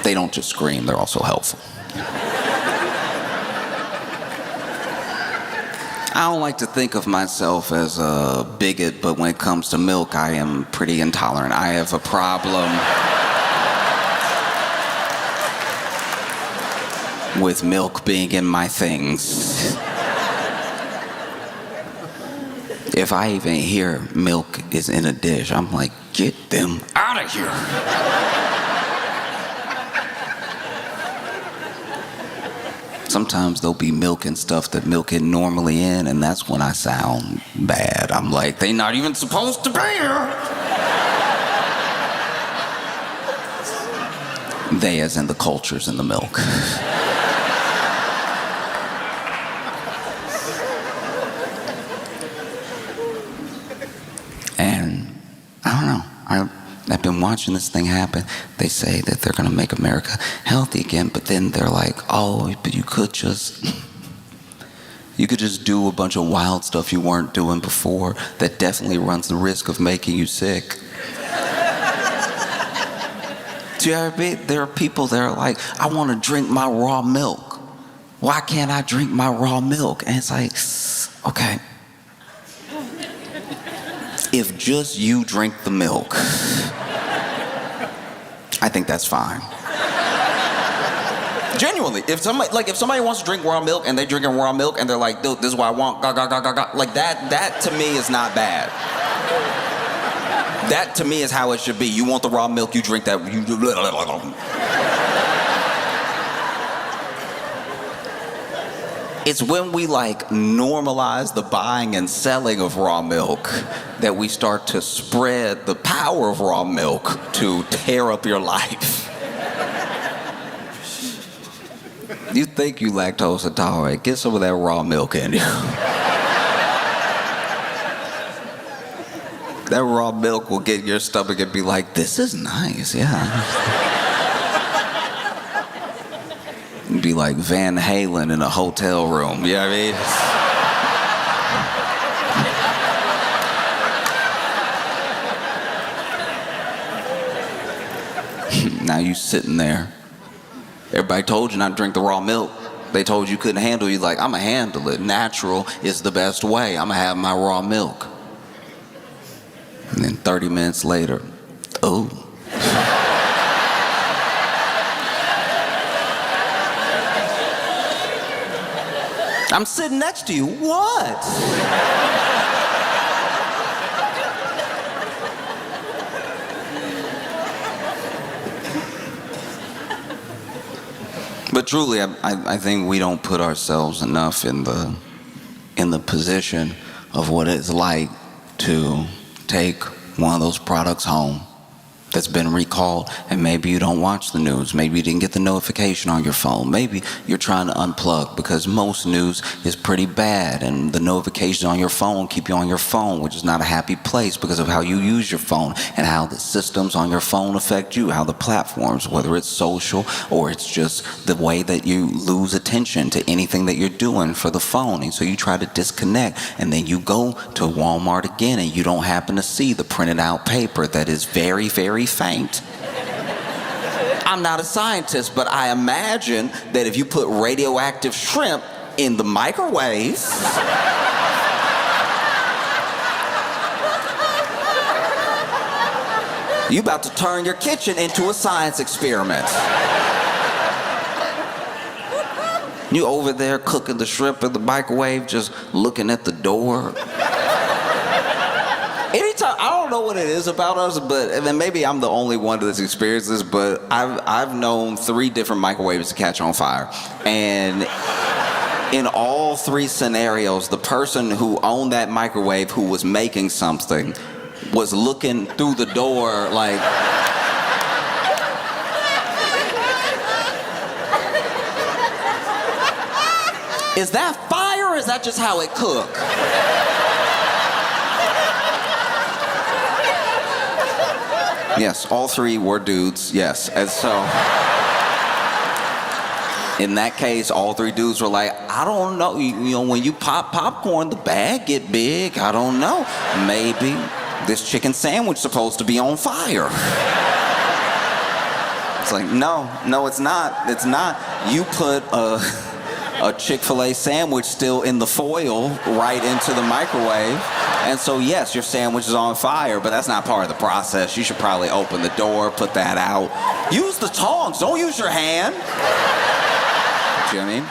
They don't just scream, they're also helpful. I don't like to think of myself as a bigot, but when it comes to milk, I am pretty intolerant. I have a problem with milk being in my things. If I even hear milk is in a dish, I'm like, get them out of here. Sometimes there'll be milk and stuff that milk isn't normally in, and that's when I sound bad. I'm like, they not even supposed to be here. They as in the cultures in the milk. And I don't know. I've been watching this thing happen. They say that they're going to make America healthy again, but then they're like, oh, but you could just You could just do a bunch of wild stuff you weren't doing before that definitely runs the risk of making you sick. Do you ever be? There are people that are like, I want to drink my raw milk. Why can't I drink my raw milk? And it's like, okay. If just you drink the milk, I think that's fine. Genuinely, if somebody wants to drink raw milk and they're drinking raw milk and they're like, dude, this is what I want, like that to me is not bad. That to me is how it should be. You want the raw milk, you drink that. It's when we like normalize the buying and selling of raw milk that we start to spread the power of raw milk to tear up your life. You think you lactose intolerant, get some of that raw milk in you. That raw milk will get in your stomach and be like, this is nice, yeah. You'd be like Van Halen in a hotel room, you know what I mean? Now you sitting there. Everybody told you not to drink the raw milk. They told you couldn't handle it. You're like, I'm gonna handle it. Natural is the best way. I'm gonna have my raw milk. And then 30 minutes later, oh. I'm sitting next to you. What? But truly, I think we don't put ourselves enough in the position of what it's like to take one of those products home that's been recalled, and maybe you don't watch the news, maybe you didn't get the notification on your phone, maybe you're trying to unplug because most news is pretty bad and the notifications on your phone keep you on your phone, which is not a happy place because of how you use your phone and how the systems on your phone affect you, how the platforms, whether it's social or it's just the way that you lose attention to anything that you're doing for the phone. And so you try to disconnect, and then you go to Walmart again and you don't happen to see the printed out paper that is very, very faint. I'm not a scientist, but I imagine that if you put radioactive shrimp in the microwave, you about to turn your kitchen into a science experiment. You over there cooking the shrimp in the microwave, just looking at the door. Anytime, I don't know what it is about us, but and then maybe I'm the only one that's experienced this, but I've known 3 different microwaves to catch on fire. And in all 3 scenarios, the person who owned that microwave who was making something was looking through the door like, is that fire or is that just how it cook? Yes, all 3 were dudes, yes. And so, in that case, all 3 dudes were like, I don't know, you know, when you pop popcorn, the bag get big, I don't know. Maybe this chicken sandwich supposed to be on fire. It's like, no, it's not. It's not. You put a Chick-fil-A sandwich still in the foil right into the microwave. And so, yes, your sandwich is on fire, but that's not part of the process. You should probably open the door, put that out. Use the tongs. Don't use your hand. You know what I mean?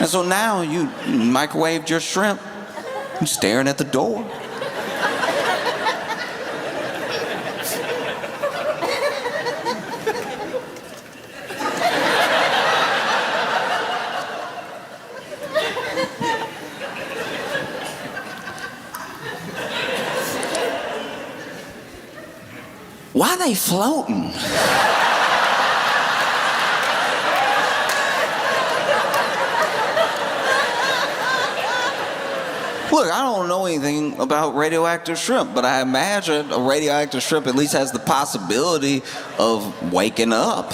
And so now you microwaved your shrimp. You're staring at the door. Why are they floating? Look, I don't know anything about radioactive shrimp, but I imagine a radioactive shrimp at least has the possibility of waking up.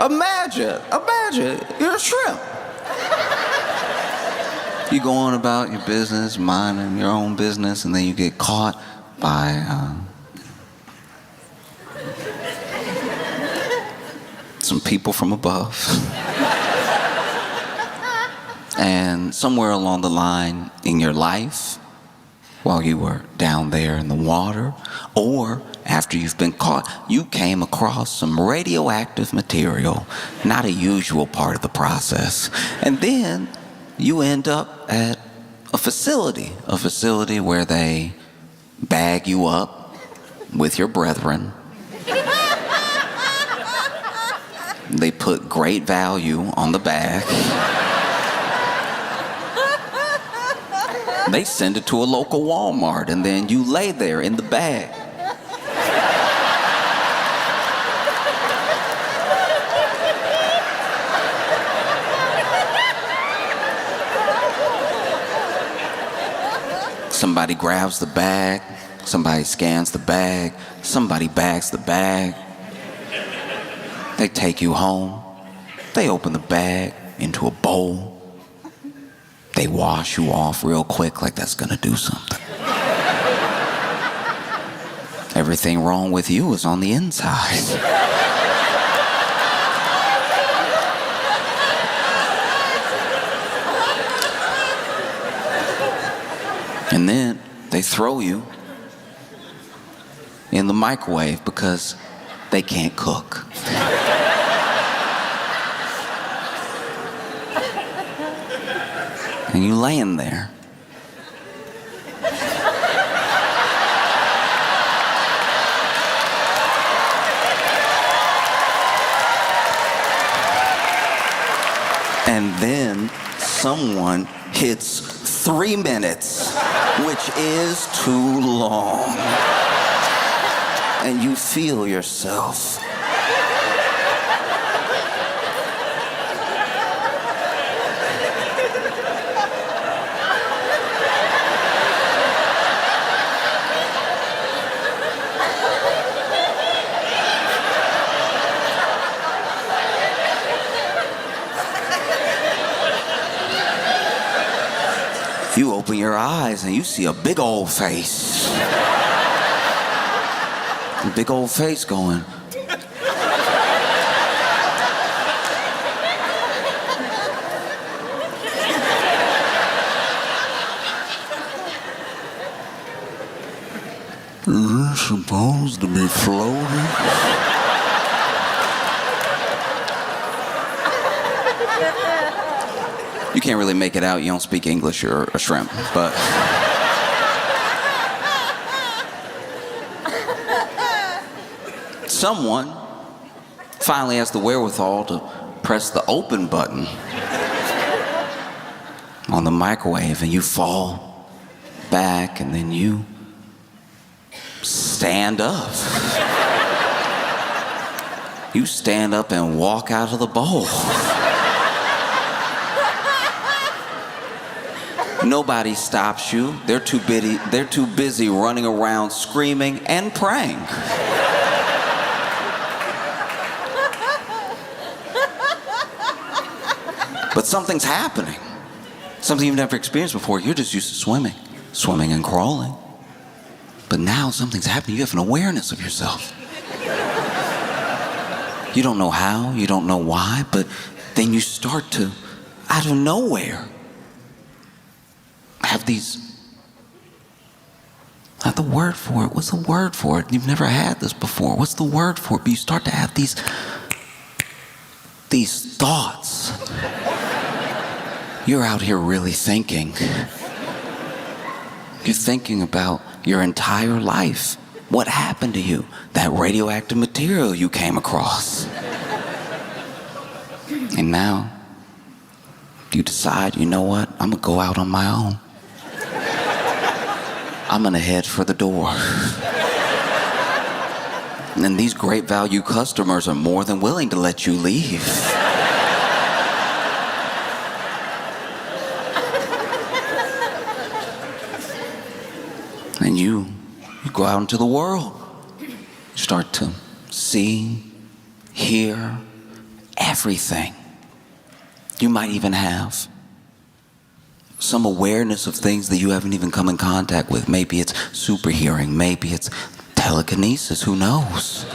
Imagine, you're a shrimp. You go on about your business, minding your own business, and then you get caught by some people from above. And somewhere along the line in your life, while you were down there in the water, or after you've been caught, you came across some radioactive material, not a usual part of the process. And then you end up at a facility where they bag you up with your brethren. They put great value on the bag. They send it to a local Walmart, and then you lay there in the bag. Somebody grabs the bag, somebody scans the bag, somebody bags the bag. They take you home. They open the bag into a bowl. They wash you off real quick like that's gonna do something. Everything wrong with you is on the inside. And then they throw you in the microwave because they can't cook. And you laying there. And then someone hits 3 minutes, which is too long. And you feel yourself. You open your eyes and you see a big old face. A big old face going. Is this supposed to be floating? You can't really make it out. You don't speak English or a shrimp, but someone finally has the wherewithal to press the open button on the microwave, and you fall back, and then you stand up. You stand up and walk out of the bowl. Nobody stops you. They're too busy running around screaming and praying. But something's happening. Something you've never experienced before. You're just used to swimming and crawling. But now something's happening. You have an awareness of yourself. You don't know how, you don't know why, but then you start to, out of nowhere, have the word for it. What's the word for it? You've never had this before. What's the word for it? But you start to have these thoughts. You're out here really thinking. You're thinking about your entire life. What happened to you? That radioactive material you came across. And now, you decide, you know what? I'm gonna go out on my own. I'm gonna head for the door. And these great value customers are more than willing to let you leave. And you go out into the world. You start to see, hear, everything. You might even have some awareness of things that you haven't even come in contact with. Maybe it's super hearing, maybe it's telekinesis, who knows?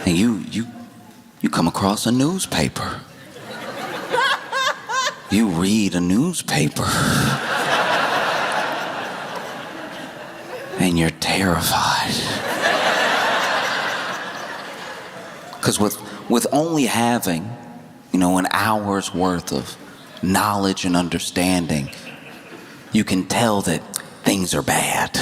And you come across a newspaper. You read a newspaper. And you're terrified. Because with only having, an hour's worth of knowledge and understanding, you can tell that things are bad.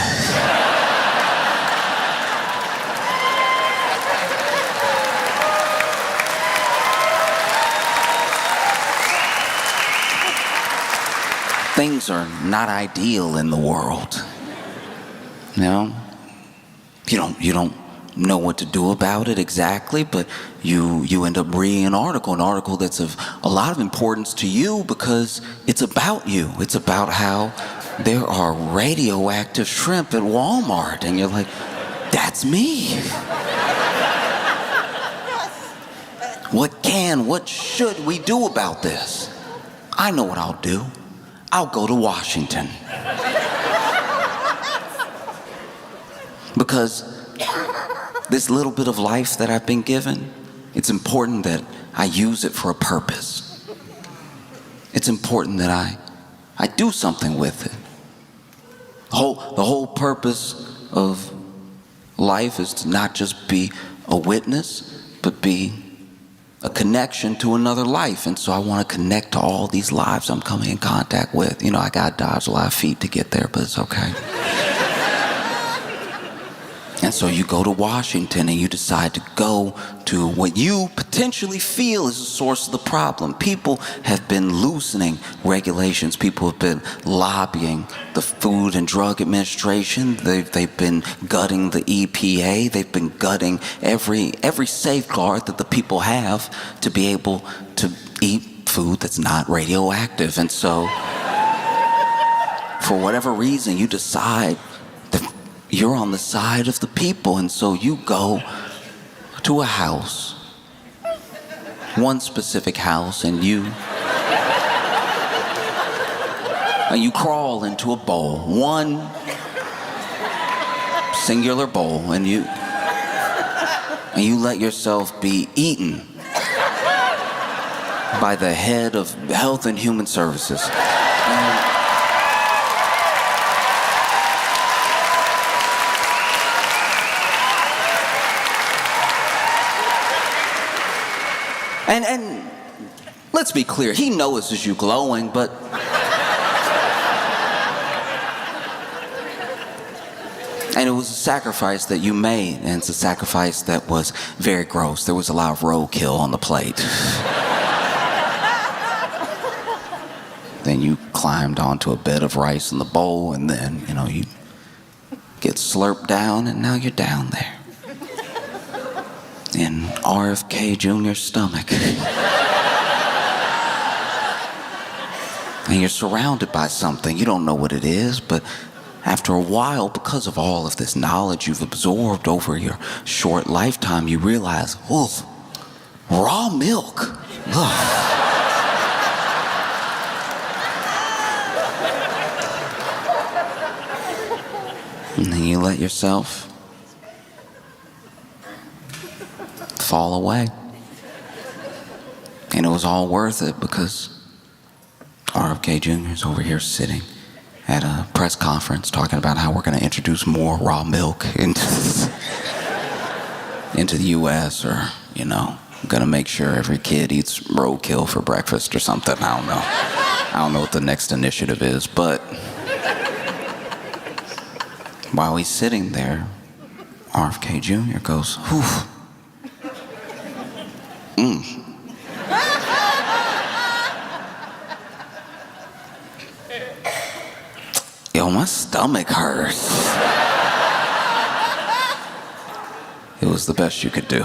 Things are not ideal in the world. You don't know what to do about it exactly, but you end up reading an article that's of a lot of importance to you because it's about you. It's about how there are radioactive shrimp at Walmart, and you're like, that's me. What should we do about this? I know what I'll do. I'll go to Washington. Because this little bit of life that I've been given, it's important that I use it for a purpose. It's important that I do something with it. The whole purpose of life is to not just be a witness, but be a connection to another life. And so I want to connect to all these lives I'm coming in contact with. I got to dodge a lot of feet to get there, but it's okay. And so you go to Washington and you decide to go to what you potentially feel is the source of the problem. People have been loosening regulations. People have been lobbying the Food and Drug Administration. They've been gutting the EPA. They've been gutting every safeguard that the people have to be able to eat food that's not radioactive. And so, for whatever reason, you decide you're on the side of the people, and so you go to a house, one specific house, and you crawl into a bowl, one singular bowl, and you let yourself be eaten by the head of Health and Human Services. And let's be clear, he notices you glowing, but and it was a sacrifice that you made, and it's a sacrifice that was very gross. There was a lot of roadkill on the plate. Then you climbed onto a bed of rice in the bowl, and then, you get slurped down, and now you're down there in RFK Jr.'s stomach. And you're surrounded by something. You don't know what it is, but after a while, because of all of this knowledge you've absorbed over your short lifetime, you realize, raw milk. Ugh. And then you let yourself fall away. And it was all worth it because RFK Jr. is over here sitting at a press conference talking about how we're going to introduce more raw milk into the U.S. or, going to make sure every kid eats roadkill for breakfast or something. I don't know. I don't know what the next initiative is, but while he's sitting there, RFK Jr. goes, whew. Yo, my stomach hurts. It was the best you could do.